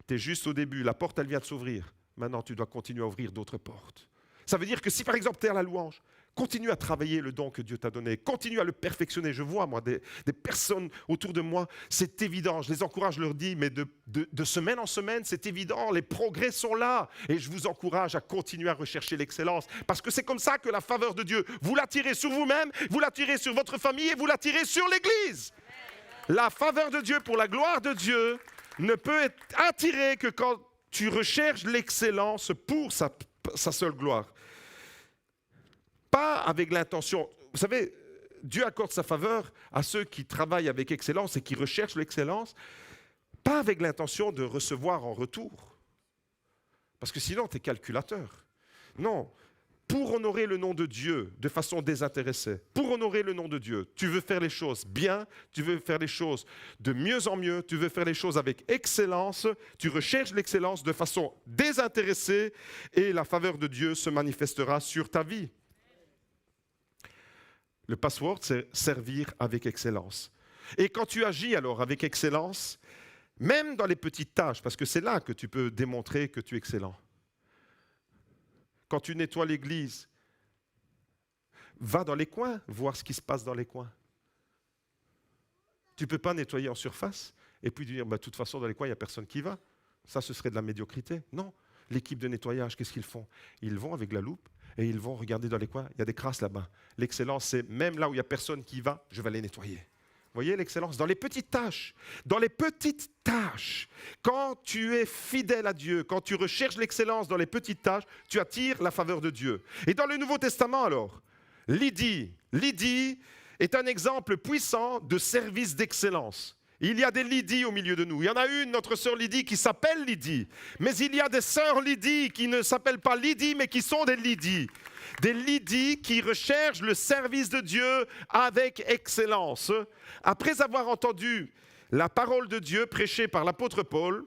S1: Tu es juste au début. La porte, elle vient de s'ouvrir. Maintenant, tu dois continuer à ouvrir d'autres portes. Ça veut dire que si, par exemple, tu es à la louange, continue à travailler le don que Dieu t'a donné. Continue à le perfectionner. Je vois, moi, des personnes autour de moi, c'est évident. Je les encourage, je leur dis, mais de semaine en semaine, c'est évident. Les progrès sont là. Et je vous encourage à continuer à rechercher l'excellence. Parce que c'est comme ça que la faveur de Dieu, vous l'attirez sur vous-même, vous l'attirez sur votre famille et vous l'attirez sur l'Église. La faveur de Dieu pour la gloire de Dieu ne peut être attirée que quand tu recherches l'excellence pour sa seule gloire. Pas avec l'intention. Vous savez, Dieu accorde sa faveur à ceux qui travaillent avec excellence et qui recherchent l'excellence, pas avec l'intention de recevoir en retour. Parce que sinon, tu es calculateur. Non. Pour honorer le nom de Dieu de façon désintéressée, pour honorer le nom de Dieu, tu veux faire les choses bien, tu veux faire les choses de mieux en mieux, tu veux faire les choses avec excellence, tu recherches l'excellence de façon désintéressée et la faveur de Dieu se manifestera sur ta vie. Le password, c'est servir avec excellence. Et quand tu agis alors avec excellence, même dans les petites tâches, parce que c'est là que tu peux démontrer que tu es excellent. Quand tu nettoies l'église, va dans les coins, voir ce qui se passe dans les coins. Tu ne peux pas nettoyer en surface et puis dire, de toute façon, dans les coins, il n'y a personne qui va. Ça, ce serait de la médiocrité. Non, l'équipe de nettoyage, qu'est-ce qu'ils font? Ils vont avec la loupe et ils vont regarder dans les coins. Il y a des crasses là-bas. L'excellence, c'est même là où il n'y a personne qui va, je vais les nettoyer. Vous voyez l'excellence? Dans les petites tâches. Dans les petites tâches. Quand tu es fidèle à Dieu, quand tu recherches l'excellence dans les petites tâches, tu attires la faveur de Dieu. Et dans le Nouveau Testament alors, Lydie est un exemple puissant de service d'excellence. Il y a des Lydies au milieu de nous. Il y en a une, notre sœur Lydie, qui s'appelle Lydie. Mais il y a des sœurs Lydie qui ne s'appellent pas Lydie, mais qui sont des Lydies. Des Lydies qui recherchent le service de Dieu avec excellence. Après avoir entendu la parole de Dieu prêchée par l'apôtre Paul,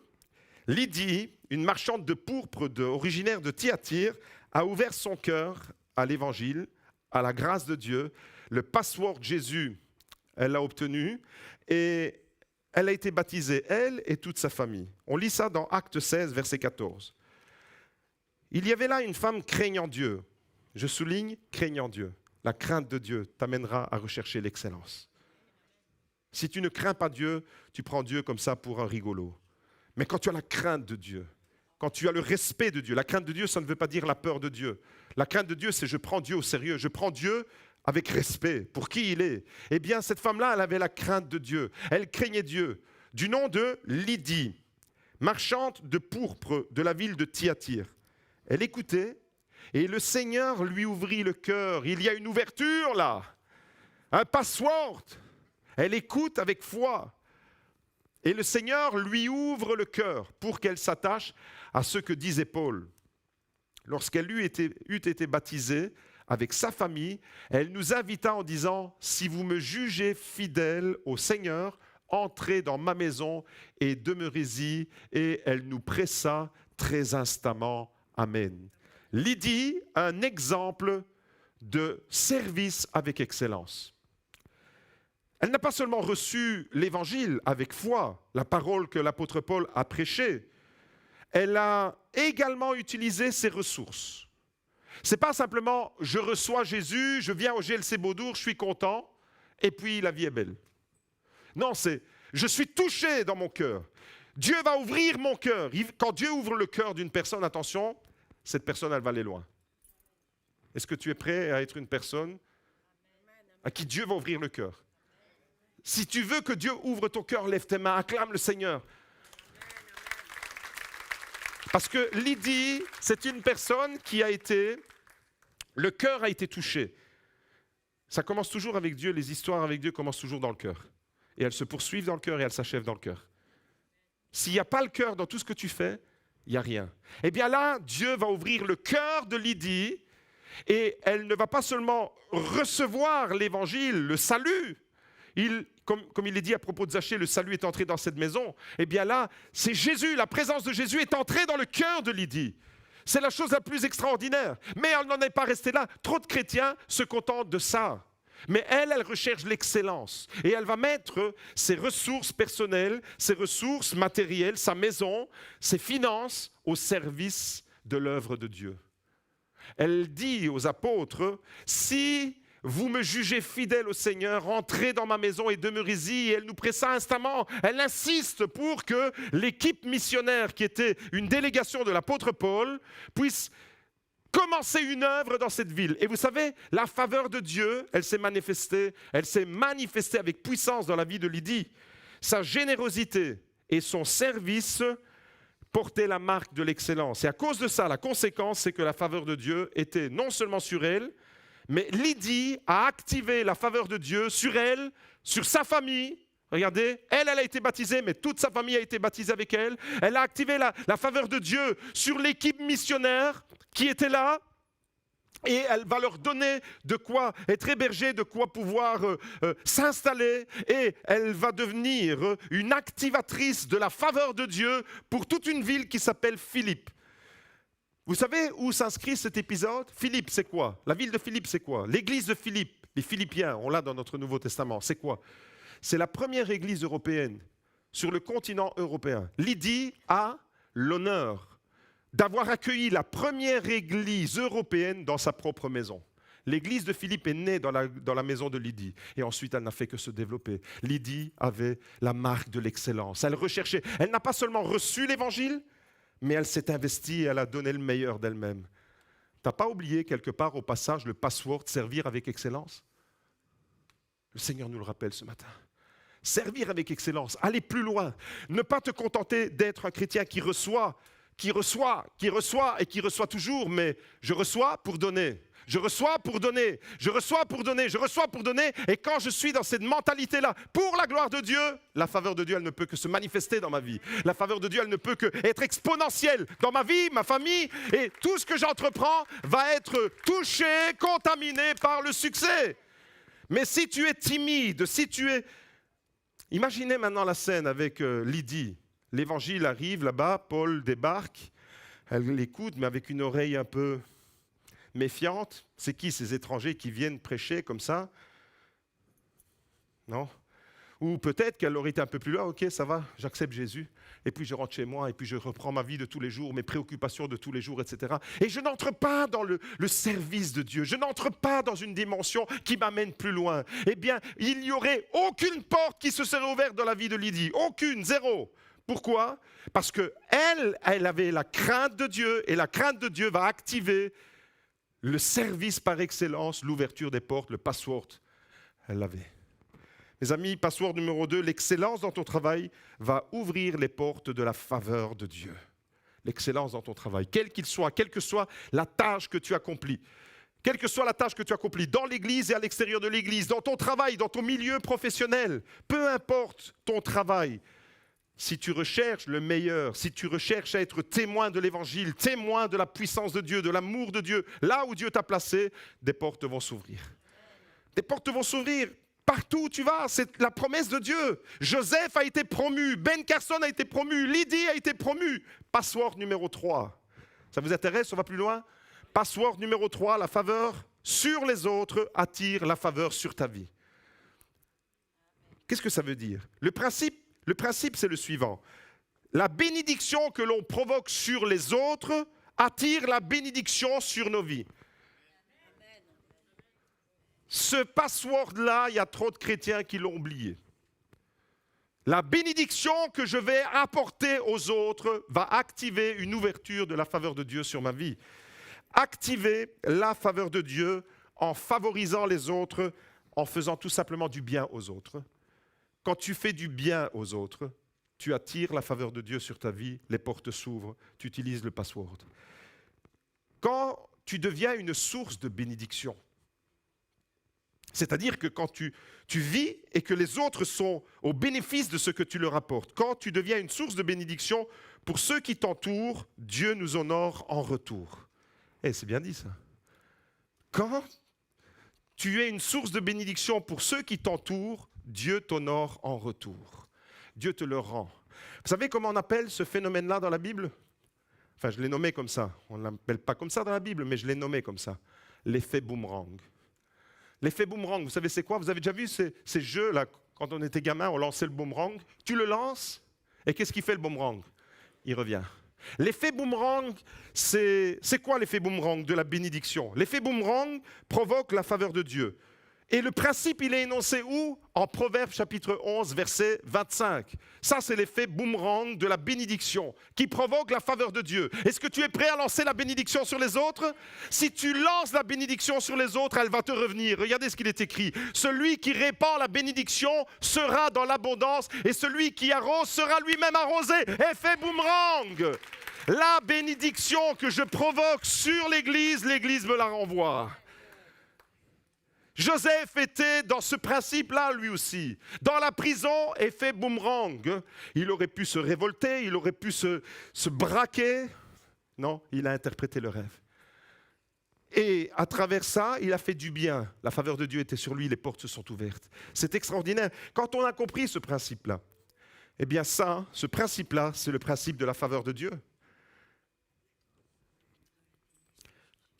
S1: Lydie, une marchande de pourpre originaire de Thyatire, a ouvert son cœur à l'évangile, à la grâce de Dieu. Le password Jésus, elle l'a obtenu et elle a été baptisée, elle et toute sa famille. On lit ça dans Actes 16, verset 14. Il y avait là une femme craignant Dieu. Je souligne, craignant Dieu. La crainte de Dieu t'amènera à rechercher l'excellence. Si tu ne crains pas Dieu, tu prends Dieu comme ça pour un rigolo. Mais quand tu as la crainte de Dieu, quand tu as le respect de Dieu, la crainte de Dieu, ça ne veut pas dire la peur de Dieu. La crainte de Dieu, c'est je prends Dieu au sérieux. Je prends Dieu avec respect pour qui il est. Eh bien, cette femme-là, elle avait la crainte de Dieu. Elle craignait Dieu. Du nom de Lydie, marchande de pourpre de la ville de Thyatire. Elle écoutait et le Seigneur lui ouvrit le cœur. Il y a une ouverture là, un password. Elle écoute avec foi. Et le Seigneur lui ouvre le cœur pour qu'elle s'attache à ce que disait Paul. Lorsqu'elle eut été baptisée avec sa famille, elle nous invita en disant « Si vous me jugez fidèle au Seigneur, entrez dans ma maison et demeurez-y. » Et elle nous pressa très instamment. Amen. Lydie, un exemple de service avec excellence. Elle n'a pas seulement reçu l'Évangile avec foi, la parole que l'apôtre Paul a prêchée, elle a également utilisé ses ressources. Ce n'est pas simplement « je reçois Jésus, je viens au GLC Beaudour, je suis content, et puis la vie est belle ». Non, c'est « je suis touché dans mon cœur ». Dieu va ouvrir mon cœur. Quand Dieu ouvre le cœur d'une personne, attention, cette personne, elle va aller loin. Est-ce que tu es prêt à être une personne à qui Dieu va ouvrir le cœur? Si tu veux que Dieu ouvre ton cœur, lève tes mains, acclame le Seigneur. Parce que Lydie, c'est une personne qui a été, le cœur a été touché. Ça commence toujours avec Dieu, les histoires avec Dieu commencent toujours dans le cœur. Et elles se poursuivent dans le cœur et elles s'achèvent dans le cœur. S'il n'y a pas le cœur dans tout ce que tu fais, il n'y a rien. Eh bien là, Dieu va ouvrir le cœur de Lydie et elle ne va pas seulement recevoir l'évangile, le salut. Comme il est dit à propos de Zachée, le salut est entré dans cette maison. Eh bien là, c'est Jésus, la présence de Jésus est entrée dans le cœur de Lydie. C'est la chose la plus extraordinaire. Mais elle n'en est pas restée là. Trop de chrétiens se contentent de ça. Mais elle recherche l'excellence. Et elle va mettre ses ressources personnelles, ses ressources matérielles, sa maison, ses finances au service de l'œuvre de Dieu. Elle dit aux apôtres, si vous me jugez fidèle au Seigneur, entrez dans ma maison et demeurez-y. Et elle nous pressa instamment. Elle insiste pour que l'équipe missionnaire, qui était une délégation de l'apôtre Paul, puisse commencer une œuvre dans cette ville. Et vous savez, la faveur de Dieu, elle s'est manifestée avec puissance dans la vie de Lydie. Sa générosité et son service portaient la marque de l'excellence. Et à cause de ça, la conséquence, c'est que la faveur de Dieu était non seulement sur elle, mais Lydie a activé la faveur de Dieu sur elle, sur sa famille. Regardez, elle a été baptisée, mais toute sa famille a été baptisée avec elle. Elle a activé la faveur de Dieu sur l'équipe missionnaire qui était là. Et elle va leur donner de quoi être hébergée, de quoi pouvoir s'installer. Et elle va devenir une activatrice de la faveur de Dieu pour toute une ville qui s'appelle Philippe. Vous savez où s'inscrit cet épisode? Philippe, c'est quoi? La ville de Philippe, c'est quoi? L'église de Philippe, les Philippiens, on l'a dans notre Nouveau Testament, c'est quoi? C'est la première église européenne sur le continent européen. Lydie a l'honneur d'avoir accueilli la première église européenne dans sa propre maison. L'église de Philippe est née dans la maison de Lydie. Et ensuite, elle n'a fait que se développer. Lydie avait la marque de l'excellence. Elle recherchait. Elle n'a pas seulement reçu l'évangile, mais elle s'est investie et elle a donné le meilleur d'elle-même. Tu n'as pas oublié quelque part au passage le password « servir avec excellence » ? Le Seigneur nous le rappelle ce matin. Servir avec excellence, aller plus loin. Ne pas te contenter d'être un chrétien qui reçoit et qui reçoit toujours, mais je reçois pour donner. Je reçois pour donner, je reçois pour donner, je reçois pour donner. Et quand je suis dans cette mentalité-là, pour la gloire de Dieu, la faveur de Dieu, elle ne peut que se manifester dans ma vie. La faveur de Dieu, elle ne peut que être exponentielle dans ma vie, ma famille. Et tout ce que j'entreprends va être touché, contaminé par le succès. Mais si tu es timide, si tu es... Imaginez maintenant la scène avec Lydie. L'évangile arrive là-bas, Paul débarque, elle l'écoute, mais avec une oreille un peu méfiante. C'est qui ces étrangers qui viennent prêcher comme ça? Non? Ou peut-être qu'elle aurait été un peu plus loin, ok, ça va, j'accepte Jésus, et puis je rentre chez moi, et puis je reprends ma vie de tous les jours, mes préoccupations de tous les jours, etc. Et je n'entre pas dans le service de Dieu, je n'entre pas dans une dimension qui m'amène plus loin. Eh bien, il n'y aurait aucune porte qui se serait ouverte dans la vie de Lydie, aucune, zéro. Pourquoi? Parce qu'elle avait la crainte de Dieu, et la crainte de Dieu va activer le service par excellence, l'ouverture des portes, le password. Elle l'avait. Mes amis, password numéro 2, l'excellence dans ton travail va ouvrir les portes de la faveur de Dieu. l'excellence dans ton travail, quel qu'il soit, quelle que soit la tâche que tu accomplis. Quelle que soit la tâche que tu accomplis, dans l'église et à l'extérieur de l'église, dans ton travail, dans ton milieu professionnel, peu importe ton travail, si tu recherches le meilleur, si tu recherches à être témoin de l'évangile, témoin de la puissance de Dieu, de l'amour de Dieu, là où Dieu t'a placé, des portes vont s'ouvrir. Des portes vont s'ouvrir. Partout où tu vas, c'est la promesse de Dieu. Joseph a été promu, Ben Carson a été promu, Lydie a été promue. Password numéro 3. Ça vous intéresse? On va plus loin? Password numéro 3, la faveur sur les autres attire la faveur sur ta vie. Qu'est-ce que ça veut dire? Le principe, c'est le suivant. La bénédiction que l'on provoque sur les autres attire la bénédiction sur nos vies. Ce password-là, il y a trop de chrétiens qui l'ont oublié. La bénédiction que je vais apporter aux autres va activer une ouverture de la faveur de Dieu sur ma vie. Activer la faveur de Dieu en favorisant les autres, en faisant tout simplement du bien aux autres. Quand tu fais du bien aux autres, tu attires la faveur de Dieu sur ta vie, les portes s'ouvrent, tu utilises le password. Quand tu deviens une source de bénédiction, c'est-à-dire que quand tu vis et que les autres sont au bénéfice de ce que tu leur apportes, quand tu deviens une source de bénédiction pour ceux qui t'entourent, Dieu nous honore en retour. C'est bien dit ça. Quand tu es une source de bénédiction pour ceux qui t'entourent, Dieu t'honore en retour. Dieu te le rend. Vous savez comment on appelle ce phénomène-là dans la Bible? Enfin, je l'ai nommé comme ça. On ne l'appelle pas comme ça dans la Bible, mais je l'ai nommé comme ça. L'effet boomerang. L'effet boomerang, vous savez c'est quoi? Vous avez déjà vu ces jeux-là, quand on était gamin, on lançait le boomerang. Tu le lances, et qu'est-ce qu'il fait le boomerang? Il revient. L'effet boomerang, c'est quoi l'effet boomerang de la bénédiction? L'effet boomerang provoque la faveur de Dieu. Et le principe, il est énoncé où? En Proverbes chapitre 11, verset 25. Ça, c'est l'effet boomerang de la bénédiction qui provoque la faveur de Dieu. Est-ce que tu es prêt à lancer la bénédiction sur les autres? Si tu lances la bénédiction sur les autres, elle va te revenir. Regardez ce qu'il est écrit. Celui qui répand la bénédiction sera dans l'abondance et celui qui arrose sera lui-même arrosé. Effet boomerang. La bénédiction que je provoque sur l'Église, l'Église me la renvoie. Joseph était dans ce principe-là, lui aussi. Dans la prison, effet boomerang. Il aurait pu se révolter, il aurait pu se braquer. Non, il a interprété le rêve. Et à travers ça, il a fait du bien. La faveur de Dieu était sur lui, les portes se sont ouvertes. C'est extraordinaire. Quand on a compris ce principe-là, eh bien ça, ce principe-là, c'est le principe de la faveur de Dieu.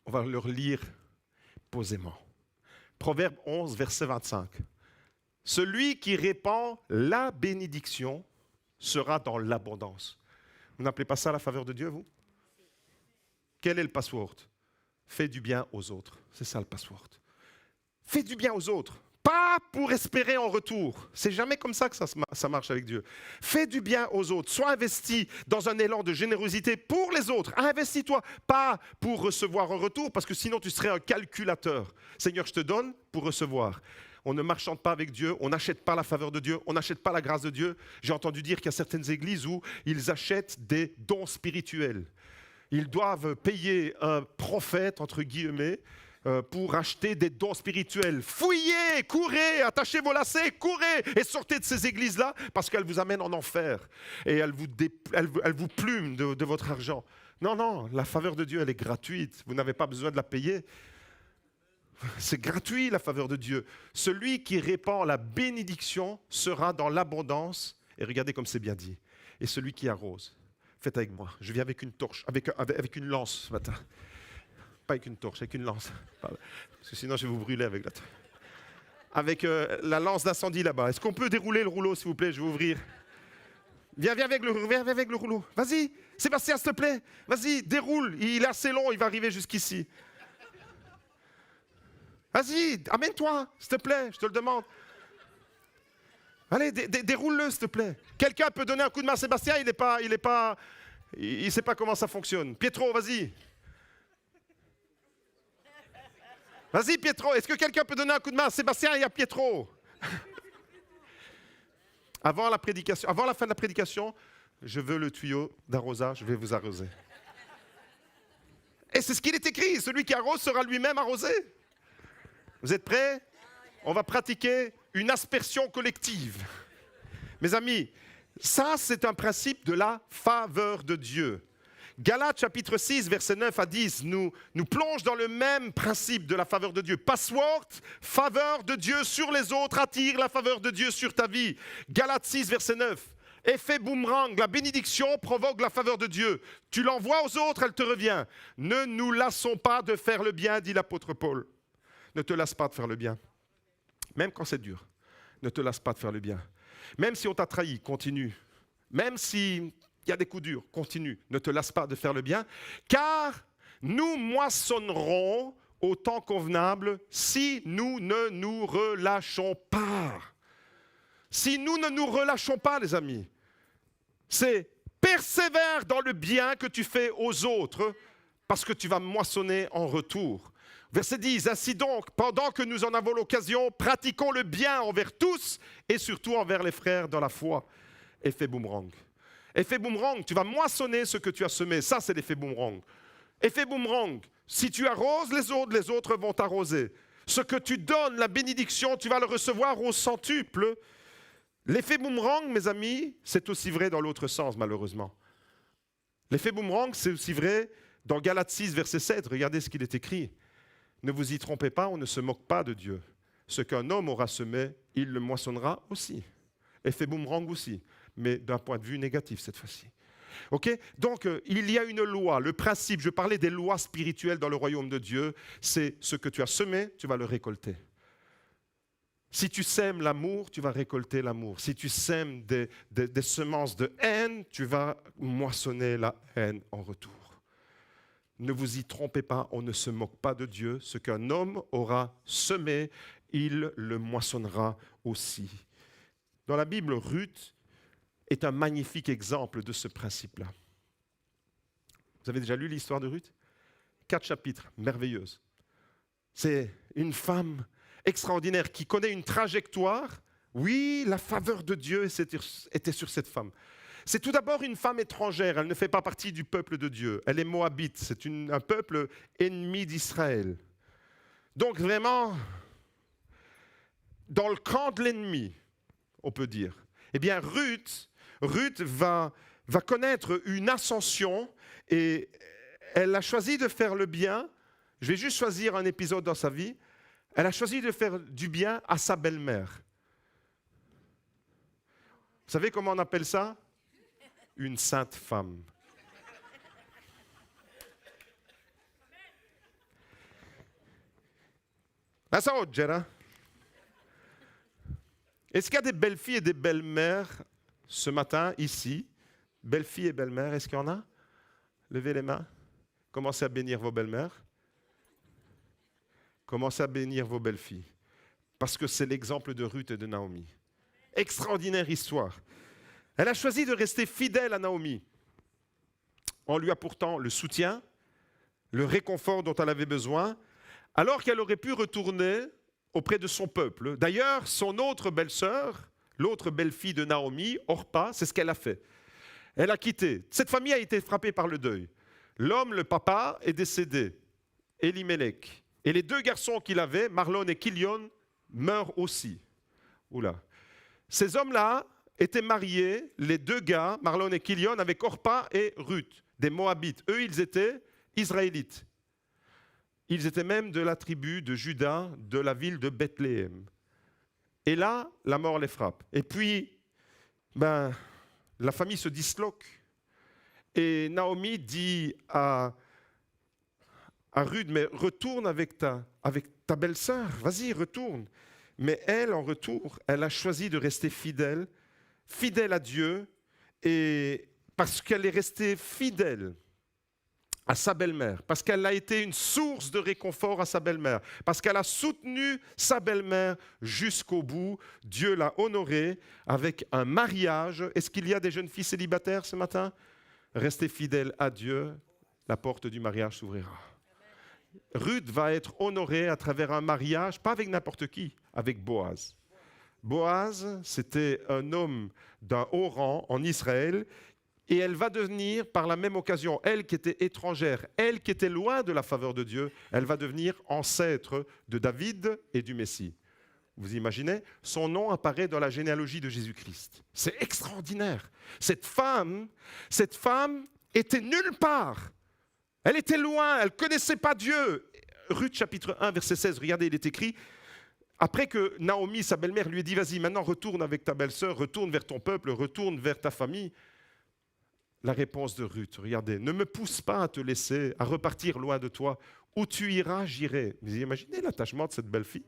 S1: On va le relire posément. Proverbe 11, verset 25. Celui qui répand la bénédiction sera dans l'abondance. Vous n'appelez pas ça la faveur de Dieu, vous? Quel est le password? Fais du bien aux autres. C'est ça le password. Fais du bien aux autres. Pas pour espérer en retour. C'est jamais comme ça que ça marche avec Dieu. Fais du bien aux autres. Sois investi dans un élan de générosité pour les autres. Investis-toi, pas pour recevoir en retour, parce que sinon tu serais un calculateur. Seigneur, je te donne pour recevoir. On ne marchande pas avec Dieu, on n'achète pas la faveur de Dieu, on n'achète pas la grâce de Dieu. J'ai entendu dire qu'il y a certaines églises où ils achètent des dons spirituels. Ils doivent payer un prophète, entre guillemets, pour acheter des dons spirituels. Fouillez, courez, attachez vos lacets, courez et sortez de ces églises-là parce qu'elles vous amènent en enfer et elles vous plument de votre argent. Non, non, la faveur de Dieu, elle est gratuite. Vous n'avez pas besoin de la payer. C'est gratuit, la faveur de Dieu. Celui qui répand la bénédiction sera dans l'abondance. Et regardez comme c'est bien dit. Et celui qui arrose. Faites avec moi. Je viens avec une torche, avec une lance ce matin. Pas avec une torche, avec une lance. Parce que sinon, je vais vous brûler avec la torche. Avec la lance d'incendie là-bas. Est-ce qu'on peut dérouler le rouleau, s'il vous plaît? Je vais ouvrir. Viens avec le rouleau. Vas-y, Sébastien, s'il te plaît. Vas-y, déroule. Il est assez long, il va arriver jusqu'ici. Vas-y, amène-toi, s'il te plaît, je te le demande. Allez, déroule-le, s'il te plaît. Quelqu'un peut donner un coup de main à Sébastien, il ne sait pas comment ça fonctionne. Pietro, vas-y. Vas-y, Pietro. Est-ce que quelqu'un peut donner un coup de main à Sébastien et à Pietro? Avant la fin de la prédication, je veux le tuyau d'arrosage, je vais vous arroser. Et c'est ce qu'il est écrit, celui qui arrose sera lui-même arrosé. Vous êtes prêts? On va pratiquer une aspersion collective. Mes amis, ça c'est un principe de la faveur de Dieu. Galates chapitre 6, verset 9 à 10, nous plonge dans le même principe de la faveur de Dieu. Password, faveur de Dieu sur les autres, attire la faveur de Dieu sur ta vie. Galates 6, verset 9. Effet boomerang, la bénédiction provoque la faveur de Dieu. Tu l'envoies aux autres, elle te revient. Ne nous lassons pas de faire le bien, dit l'apôtre Paul. Ne te lasse pas de faire le bien. Même quand c'est dur, ne te lasse pas de faire le bien. Même si on t'a trahi, continue. Même s'il y a des coups durs, continue. Ne te lasse pas de faire le bien. Car nous moissonnerons au temps convenable si nous ne nous relâchons pas. Si nous ne nous relâchons pas, les amis, c'est persévère dans le bien que tu fais aux autres parce que tu vas moissonner en retour. Verset 10, ainsi donc, pendant que nous en avons l'occasion, pratiquons le bien envers tous et surtout envers les frères dans la foi. Effet boomerang. Effet boomerang, tu vas moissonner ce que tu as semé. Ça, c'est l'effet boomerang. Effet boomerang, si tu arroses les autres vont t'arroser. Ce que tu donnes, la bénédiction, tu vas le recevoir au centuple. L'effet boomerang, mes amis, c'est aussi vrai dans l'autre sens, malheureusement. L'effet boomerang, c'est aussi vrai dans Galates 6, verset 7. Regardez ce qu'il est écrit. Ne vous y trompez pas, on ne se moque pas de Dieu. Ce qu'un homme aura semé, il le moissonnera aussi. Effet boomerang aussi, mais d'un point de vue négatif cette fois-ci. Okay? Donc, il y a une loi, le principe, je parlais des lois spirituelles dans le royaume de Dieu, c'est ce que tu as semé, tu vas le récolter. Si tu sèmes l'amour, tu vas récolter l'amour. Si tu sèmes des semences de haine, tu vas moissonner la haine en retour. Ne vous y trompez pas, on ne se moque pas de Dieu. Ce qu'un homme aura semé, il le moissonnera aussi. Dans la Bible, Ruth est un magnifique exemple de ce principe-là. Vous avez déjà lu l'histoire de Ruth? 4 chapitres, merveilleuse. C'est une femme extraordinaire qui connaît une trajectoire. Oui, la faveur de Dieu était sur cette femme. C'est tout d'abord une femme étrangère, elle ne fait pas partie du peuple de Dieu. Elle est moabite, c'est un peuple ennemi d'Israël. Donc vraiment, dans le camp de l'ennemi, on peut dire. Eh bien, Ruth va connaître une ascension et elle a choisi de faire le bien. Je vais juste choisir un épisode dans sa vie. Elle a choisi de faire du bien à sa belle-mère. Vous savez comment on appelle ça? Une sainte femme. La Saoggera. Est-ce qu'il y a des belles filles et des belles-mères ce matin, ici? Belles filles et belles-mères, est-ce qu'il y en a? Levez les mains. Commencez à bénir vos belles-mères. Commencez à bénir vos belles-filles. Parce que c'est l'exemple de Ruth et de Naomi. Extraordinaire histoire. Elle a choisi de rester fidèle à Naomi. On lui apportant le soutien, le réconfort dont elle avait besoin, alors qu'elle aurait pu retourner auprès de son peuple. D'ailleurs, son autre belle-sœur, l'autre belle-fille de Naomi, Orpa, c'est ce qu'elle a fait. Elle a quitté. Cette famille a été frappée par le deuil. L'homme, le papa, est décédé, Elimelech. Et les 2 garçons qu'il avait, Marlon et Kilion, meurent aussi. Oula. Ces hommes-là étaient mariés, les 2 gars, Marlon et Kilion, avec Orpa et Ruth, des Moabites. Eux, ils étaient Israélites. Ils étaient même de la tribu de Juda, de la ville de Bethléem. Et là, la mort les frappe. Et puis, la famille se disloque. Et Naomi dit à Ruth, mais retourne avec ta belle-sœur, vas-y, retourne. Mais elle, en retour, elle a choisi de rester fidèle à Dieu, et parce qu'elle est restée fidèle à sa belle-mère, parce qu'elle a été une source de réconfort à sa belle-mère, parce qu'elle a soutenu sa belle-mère jusqu'au bout, Dieu l'a honorée avec un mariage. Est-ce qu'il y a des jeunes filles célibataires ce matin? Restez fidèles à Dieu, la porte du mariage s'ouvrira. Ruth va être honorée à travers un mariage, pas avec n'importe qui, avec Boaz. Boaz, c'était un homme d'un haut rang en Israël Et elle va devenir, par la même occasion, elle qui était étrangère, elle qui était loin de la faveur de Dieu, elle va devenir ancêtre de David et du Messie. Vous imaginez? Son nom apparaît dans la généalogie de Jésus-Christ. C'est extraordinaire. Cette femme était nulle part. Elle était loin, elle ne connaissait pas Dieu. Ruth chapitre 1, verset 16, regardez, il est écrit, après que Naomi, sa belle-mère, lui ait dit, vas-y, maintenant retourne avec ta belle-sœur, retourne vers ton peuple, retourne vers ta famille. La réponse de Ruth, regardez, ne me pousse pas à te laisser, à repartir loin de toi. Où tu iras, j'irai. Vous imaginez l'attachement de cette belle fille?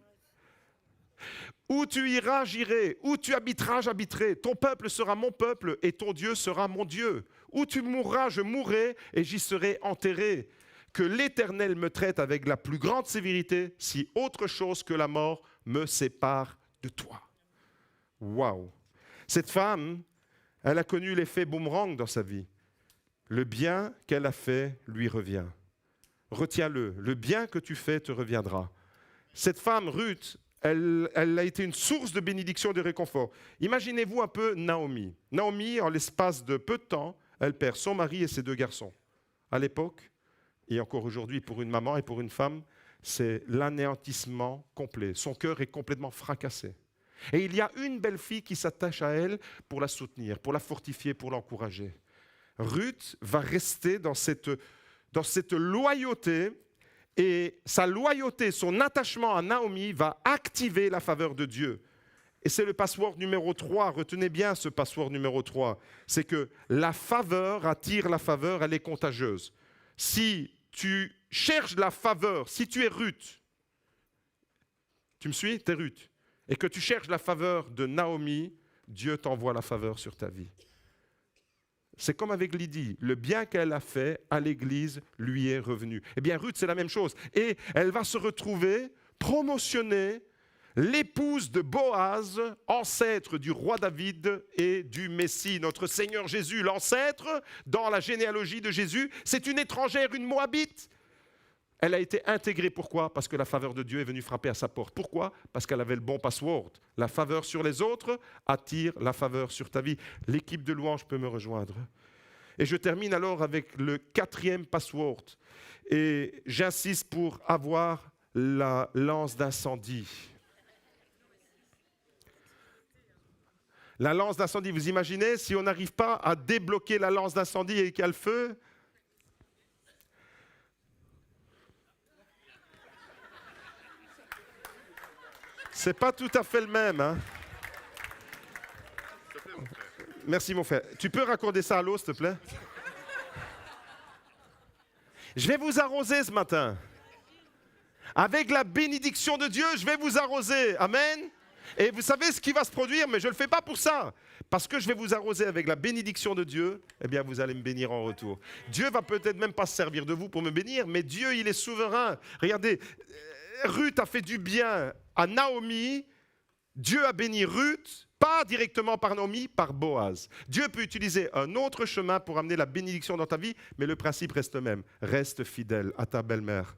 S1: Où tu iras, j'irai. Où tu habiteras, j'habiterai. Ton peuple sera mon peuple et ton Dieu sera mon Dieu. Où tu mourras, je mourrai et j'y serai enterré. Que l'Éternel me traite avec la plus grande sévérité si autre chose que la mort me sépare de toi. Waouh! Cette femme, elle a connu l'effet boomerang dans sa vie. Le bien qu'elle a fait lui revient. Retiens-le, le bien que tu fais te reviendra. Cette femme, Ruth, elle a été une source de bénédiction et de réconfort. Imaginez-vous un peu Naomi. Naomi, en l'espace de peu de temps, elle perd son mari et ses 2 garçons. À l'époque, et encore aujourd'hui pour une maman et pour une femme, c'est l'anéantissement complet. Son cœur est complètement fracassé. Et il y a une belle fille qui s'attache à elle pour la soutenir, pour la fortifier, pour l'encourager. Ruth va rester dans cette loyauté, et sa loyauté, son attachement à Naomi va activer la faveur de Dieu. Et c'est le password numéro 3, retenez bien ce password numéro 3, c'est que la faveur attire la faveur, elle est contagieuse. Si tu cherches la faveur, si tu es Ruth, tu me suis? Tu es Ruth. Et que tu cherches la faveur de Naomi, Dieu t'envoie la faveur sur ta vie. C'est comme avec Lydie, le bien qu'elle a fait à l'Église lui est revenu. Eh bien, Ruth, c'est la même chose. Et elle va se retrouver promotionnée, l'épouse de Boaz, ancêtre du roi David et du Messie, notre Seigneur Jésus. L'ancêtre, dans la généalogie de Jésus, c'est une étrangère, une Moabite. Elle a été intégrée. Pourquoi? Parce que la faveur de Dieu est venue frapper à sa porte. Pourquoi? Parce qu'elle avait le bon password. La faveur sur les autres attire la faveur sur ta vie. L'équipe de louange peut me rejoindre. Et je termine alors avec le 4e password. Et j'insiste pour avoir la lance d'incendie. La lance d'incendie, vous imaginez, si on n'arrive pas à débloquer la lance d'incendie et qu'il y a le feu, c'est pas tout à fait le même. Hein? Merci mon frère. Tu peux raccorder ça à l'eau, s'il te plaît? Je vais vous arroser ce matin. Avec la bénédiction de Dieu, je vais vous arroser. Amen. Et vous savez ce qui va se produire, mais je ne le fais pas pour ça. Parce que je vais vous arroser avec la bénédiction de Dieu, eh bien vous allez me bénir en retour. Dieu va peut-être même pas se servir de vous pour me bénir, mais Dieu, il est souverain. Regardez, Ruth a fait du bien à Naomi. Dieu a béni Ruth, pas directement par Naomi, par Boaz. Dieu peut utiliser un autre chemin pour amener la bénédiction dans ta vie, mais le principe reste le même. Reste fidèle à ta belle-mère.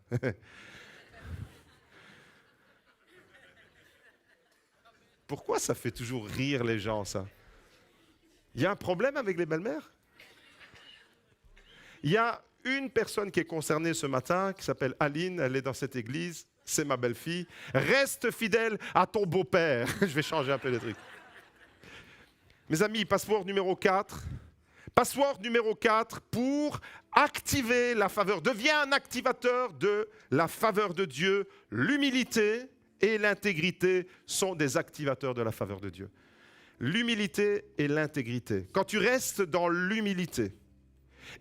S1: Pourquoi ça fait toujours rire les gens, ça? Il y a un problème avec les belles-mères? Il y a une personne qui est concernée ce matin, qui s'appelle Aline, elle est dans cette église, c'est ma belle-fille. Reste fidèle à ton beau-père. Je vais changer un peu les trucs. Mes amis, password numéro 4. Password numéro 4 pour activer la faveur. Deviens un activateur de la faveur de Dieu. L'humilité et l'intégrité sont des activateurs de la faveur de Dieu. L'humilité et l'intégrité. Quand tu restes dans l'humilité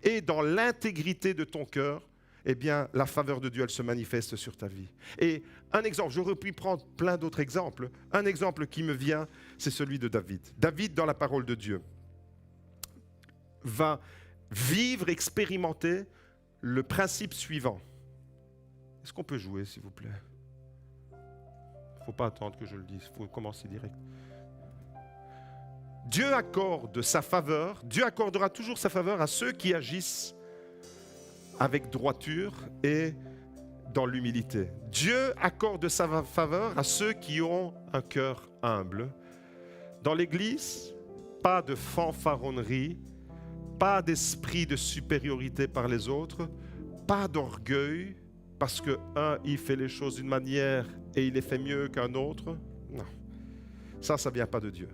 S1: et dans l'intégrité de ton cœur, eh bien, la faveur de Dieu, elle se manifeste sur ta vie. Et un exemple, j'aurais pu prendre plein d'autres exemples. Un exemple qui me vient, c'est celui de David. David, dans la parole de Dieu, va vivre, expérimenter le principe suivant. Est-ce qu'on peut jouer, s'il vous plaît? Il ne faut pas attendre que je le dise, il faut commencer direct. Dieu accorde sa faveur, Dieu accordera toujours sa faveur à ceux qui agissent avec droiture et dans l'humilité. Dieu accorde sa faveur à ceux qui ont un cœur humble. Dans l'Église, pas de fanfaronnerie, pas d'esprit de supériorité par les autres, pas d'orgueil, parce qu'un, il fait les choses d'une manière et il les fait mieux qu'un autre. Non, ça ne vient pas de Dieu.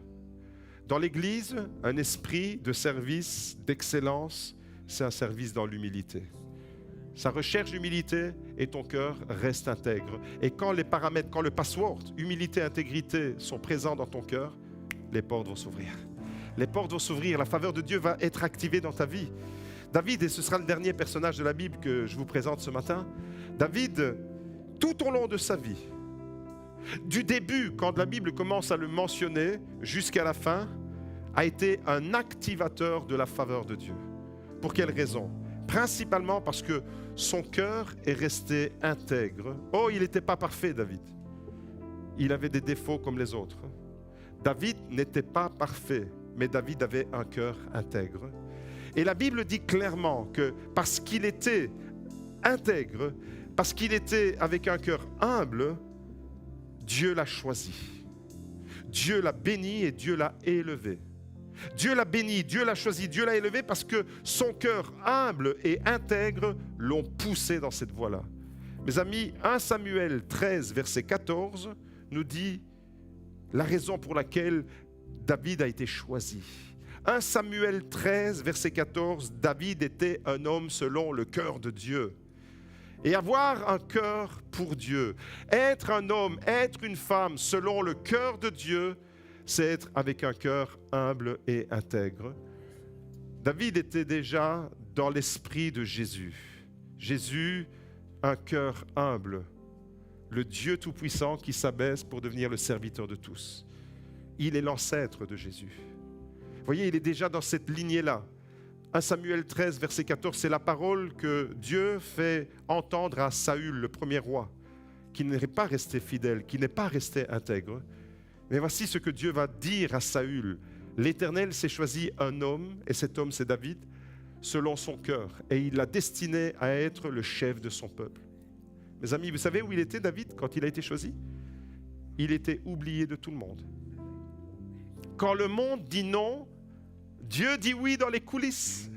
S1: Dans l'Église, un esprit de service, d'excellence, c'est un service dans l'humilité. Ça recherche l'humilité et ton cœur reste intègre. Et quand les paramètres, quand le password, humilité, intégrité sont présents dans ton cœur, les portes vont s'ouvrir. Les portes vont s'ouvrir, la faveur de Dieu va être activée dans ta vie. David, et ce sera le dernier personnage de la Bible que je vous présente ce matin, David, tout au long de sa vie, du début, quand la Bible commence à le mentionner, jusqu'à la fin, a été un activateur de la faveur de Dieu. Pour quelle raison? Principalement parce que son cœur est resté intègre. Oh, il n'était pas parfait, David. Il avait des défauts comme les autres. David n'était pas parfait, mais David avait un cœur intègre. Et la Bible dit clairement que parce qu'il était intègre, parce qu'il était avec un cœur humble, Dieu l'a choisi. Dieu l'a béni et Dieu l'a élevé. Dieu l'a béni, Dieu l'a choisi, Dieu l'a élevé parce que son cœur humble et intègre l'ont poussé dans cette voie-là. Mes amis, 1 Samuel 13, verset 14 nous dit la raison pour laquelle David a été choisi. 1 Samuel 13, verset 14, David était un homme selon le cœur de Dieu. Et avoir un cœur pour Dieu, être un homme, être une femme selon le cœur de Dieu, c'est être avec un cœur humble et intègre. David était déjà dans l'esprit de Jésus. Jésus, un cœur humble, le Dieu Tout-Puissant qui s'abaisse pour devenir le serviteur de tous. Il est l'ancêtre de Jésus. Vous voyez, il est déjà dans cette lignée-là. 1 Samuel 13, verset 14, c'est la parole que Dieu fait entendre à Saül, le premier roi, qui n'est pas resté fidèle, qui n'est pas resté intègre. Mais voici ce que Dieu va dire à Saül. L'Éternel s'est choisi un homme, et cet homme c'est David, selon son cœur, et il l'a destiné à être le chef de son peuple. Mes amis, vous savez où il était David quand il a été choisi? Il était oublié de tout le monde. Quand le monde dit non, Dieu dit oui dans les coulisses.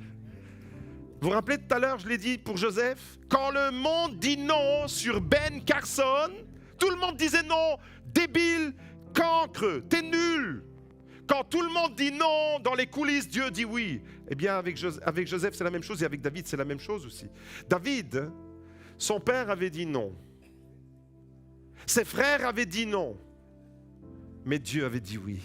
S1: Vous vous rappelez tout à l'heure, je l'ai dit pour Joseph, quand le monde dit non sur Ben Carson, tout le monde disait non, débile, cancre, t'es nul. Quand tout le monde dit non dans les coulisses, Dieu dit oui. Eh bien, avec Joseph, c'est la même chose et avec David, c'est la même chose aussi. David, son père avait dit non. Ses frères avaient dit non. Mais Dieu avait dit oui.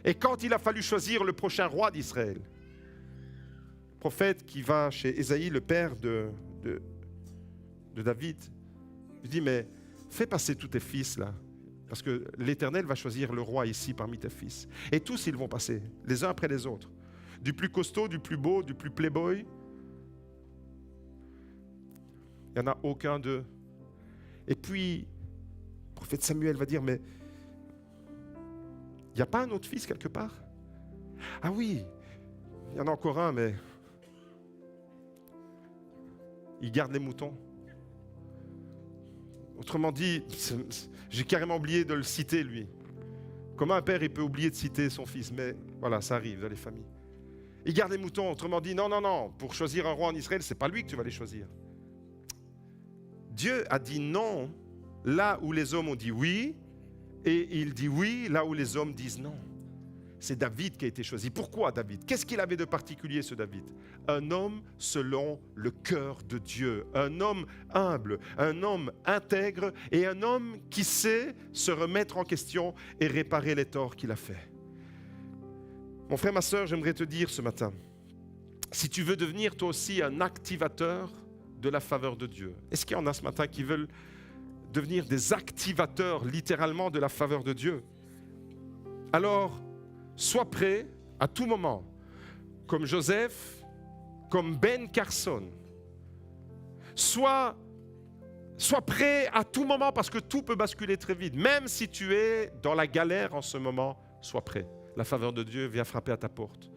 S1: Et quand il a fallu choisir le prochain roi d'Israël, le prophète qui va chez Ésaïe, le père de David, il dit, mais fais passer tous tes fils là, parce que l'Éternel va choisir le roi ici parmi tes fils. Et tous ils vont passer, les uns après les autres. Du plus costaud, du plus beau, du plus playboy. Il n'y en a aucun d'eux. Et puis, le prophète Samuel va dire, mais il n'y a pas un autre fils quelque part? Ah oui, il y en a encore un, mais il garde les moutons. Autrement dit, j'ai carrément oublié de le citer, lui. Comment un père il peut oublier de citer son fils? Mais voilà, ça arrive dans les familles. Il garde les moutons, autrement dit, non, pour choisir un roi en Israël, ce n'est pas lui que tu vas les choisir. Dieu a dit non là où les hommes ont dit oui, et il dit oui là où les hommes disent non. C'est David qui a été choisi. Pourquoi David? Qu'est-ce qu'il avait de particulier, ce David? Un homme selon le cœur de Dieu, un homme humble, un homme intègre et un homme qui sait se remettre en question et réparer les torts qu'il a faits. Mon frère, ma sœur, j'aimerais te dire ce matin, si tu veux devenir toi aussi un activateur de la faveur de Dieu, est-ce qu'il y en a ce matin qui veulent devenir des activateurs littéralement de la faveur de Dieu? Alors, sois prêt à tout moment, comme Joseph, comme Ben Carson. Sois prêt à tout moment parce que tout peut basculer très vite. Même si tu es dans la galère en ce moment, sois prêt. La faveur de Dieu vient frapper à ta porte.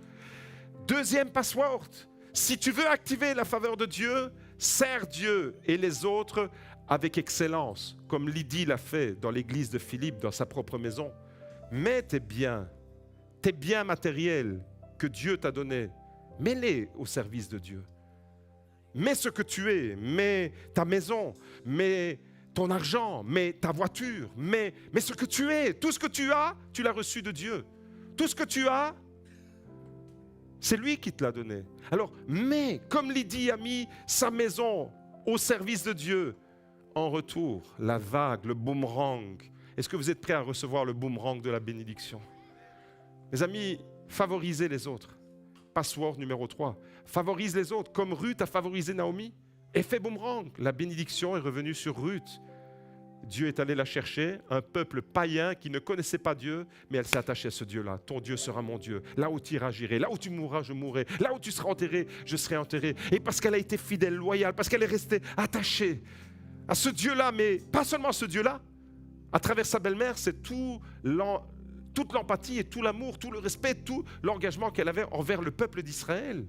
S1: Deuxième password, si tu veux activer la faveur de Dieu, sers Dieu et les autres avec excellence, comme Lydie l'a fait dans l'église de Philippe, dans sa propre maison. Mets tes biens matériels que Dieu t'a donnés, Mets-les au service de Dieu. Mets ce que tu es, mets ta maison, mets ton argent, mets ta voiture, mets ce que tu es. Tout ce que tu as, tu l'as reçu de Dieu. Tout ce que tu as, c'est lui qui te l'a donné. Alors, mets, comme Lydie a mis sa maison au service de Dieu, en retour, la vague, le boomerang. Est-ce que vous êtes prêts à recevoir le boomerang de la bénédiction? Mes amis, favorisez les autres. Password numéro 3. Favorise les autres, comme Ruth a favorisé Naomi. Effet boomerang. La bénédiction est revenue sur Ruth. Dieu est allé la chercher, un peuple païen qui ne connaissait pas Dieu, mais elle s'est attachée à ce Dieu-là. Ton Dieu sera mon Dieu. Là où tu iras, j'irai. Là où tu mourras, je mourrai. Là où tu seras enterré, je serai enterré. Et parce qu'elle a été fidèle, loyale, parce qu'elle est restée attachée à ce Dieu-là, mais pas seulement ce Dieu-là. À travers sa belle-mère, c'est toute l'empathie et tout l'amour, tout le respect, tout l'engagement qu'elle avait envers le peuple d'Israël.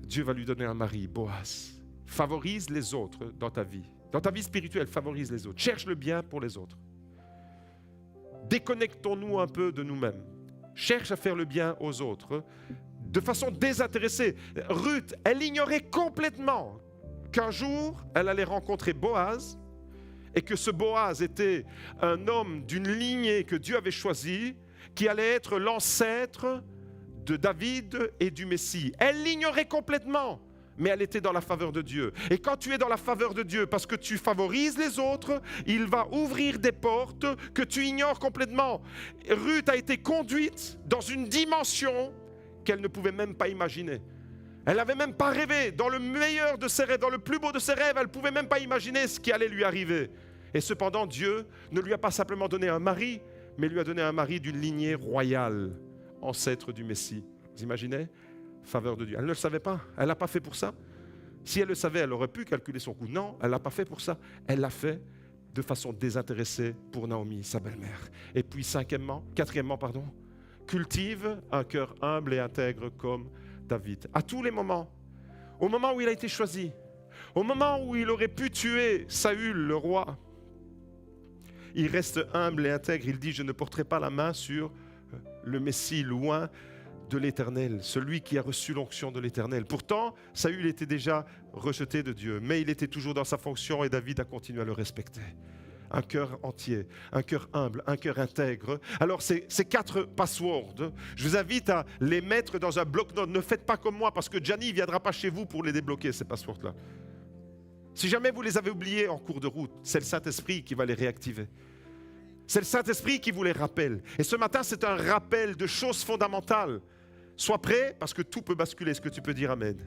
S1: Dieu va lui donner un mari, Boaz. Favorise les autres dans ta vie. Dans ta vie spirituelle, favorise les autres. Cherche le bien pour les autres. Déconnectons-nous un peu de nous-mêmes. Cherche à faire le bien aux autres de façon désintéressée. Ruth, elle ignorait complètement qu'un jour, elle allait rencontrer Boaz et que ce Boaz était un homme d'une lignée que Dieu avait choisie, qui allait être l'ancêtre de David et du Messie. Elle l'ignorait complètement, mais elle était dans la faveur de Dieu. Et quand tu es dans la faveur de Dieu, parce que tu favorises les autres, il va ouvrir des portes que tu ignores complètement. Ruth a été conduite dans une dimension qu'elle ne pouvait même pas imaginer. Elle n'avait même pas rêvé. Dans le meilleur de ses rêves, dans le plus beau de ses rêves, elle ne pouvait même pas imaginer ce qui allait lui arriver. Et cependant, Dieu ne lui a pas simplement donné un mari, mais lui a donné un mari d'une lignée royale, ancêtre du Messie. Vous imaginez? Faveur de Dieu. Elle ne le savait pas. Elle ne l'a pas fait pour ça. Si elle le savait, elle aurait pu calculer son coût. Non, elle ne l'a pas fait pour ça. Elle l'a fait de façon désintéressée pour Naomi, sa belle-mère. Et puis quatrièmement, cultive un cœur humble et intègre comme David. À tous les moments, au moment où il a été choisi, au moment où il aurait pu tuer Saül, le roi, il reste humble et intègre. Il dit, je ne porterai pas la main sur le Messie, loin de l'Éternel, celui qui a reçu l'onction de l'Éternel. Pourtant, Saül était déjà rejeté de Dieu, mais il était toujours dans sa fonction et David a continué à le respecter. Un cœur entier, un cœur humble, un cœur intègre. Alors ces 4 passwords, je vous invite à les mettre dans un bloc-notes. Ne faites pas comme moi parce que Gianni ne viendra pas chez vous pour les débloquer, ces passwords-là. Si jamais vous les avez oubliés en cours de route, c'est le Saint-Esprit qui va les réactiver. C'est le Saint-Esprit qui vous les rappelle. Et ce matin, c'est un rappel de choses fondamentales. Sois prêt parce que tout peut basculer. Est-ce que tu peux dire Amen?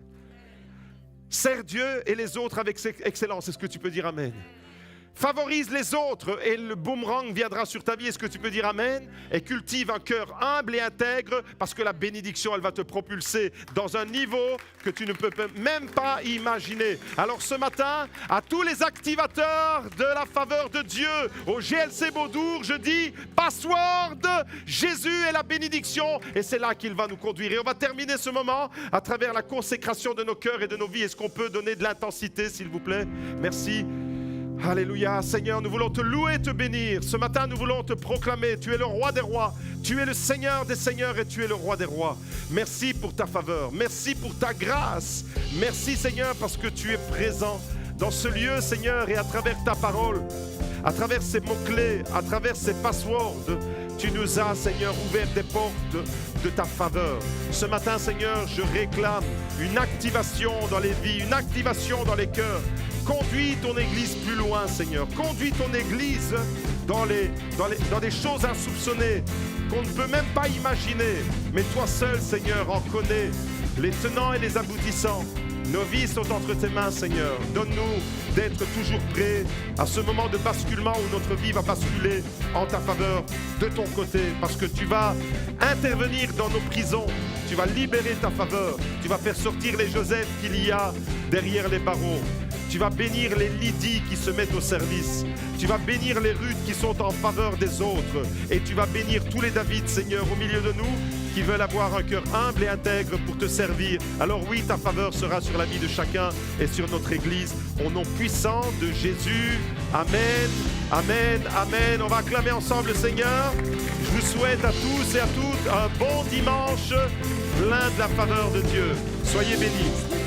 S1: Sers Dieu et les autres avec excellence. Est-ce que tu peux dire Amen? Favorise les autres et le boomerang viendra sur ta vie. Est-ce que tu peux dire Amen? Et cultive un cœur humble et intègre parce que la bénédiction, elle va te propulser dans un niveau que tu ne peux même pas imaginer. Alors ce matin, à tous les activateurs de la faveur de Dieu, au GLC Beaudour, je dis password, Jésus est la bénédiction et c'est là qu'il va nous conduire. Et on va terminer ce moment à travers la consécration de nos cœurs et de nos vies. Est-ce qu'on peut donner de l'intensité, s'il vous plaît? Merci. Alléluia, Seigneur, nous voulons te louer et te bénir. Ce matin, nous voulons te proclamer. Tu es le roi des rois, tu es le Seigneur des seigneurs et tu es le roi des rois. Merci pour ta faveur, merci pour ta grâce. Merci, Seigneur, parce que tu es présent dans ce lieu, Seigneur, et à travers ta parole, à travers ces mots-clés, à travers ces passwords, tu nous as, Seigneur, ouvert des portes de ta faveur. Ce matin, Seigneur, je réclame une activation dans les vies, une activation dans les cœurs. Conduis ton Église plus loin, Seigneur. Conduis ton Église dans des choses insoupçonnées qu'on ne peut même pas imaginer. Mais toi seul, Seigneur, en connais les tenants et les aboutissants. Nos vies sont entre tes mains, Seigneur. Donne-nous d'être toujours prêts à ce moment de basculement où notre vie va basculer en ta faveur de ton côté. Parce que tu vas intervenir dans nos prisons. Tu vas libérer ta faveur. Tu vas faire sortir les Joseph qu'il y a derrière les barreaux. Tu vas bénir les Lydie qui se mettent au service. Tu vas bénir les Ruth qui sont en faveur des autres. Et tu vas bénir tous les David, Seigneur, au milieu de nous, qui veulent avoir un cœur humble et intègre pour te servir. Alors oui, ta faveur sera sur la vie de chacun et sur notre Église. Au nom puissant de Jésus. Amen, amen, amen. On va acclamer ensemble le Seigneur. Je vous souhaite à tous et à toutes un bon dimanche. plein de la faveur de Dieu. Soyez bénis.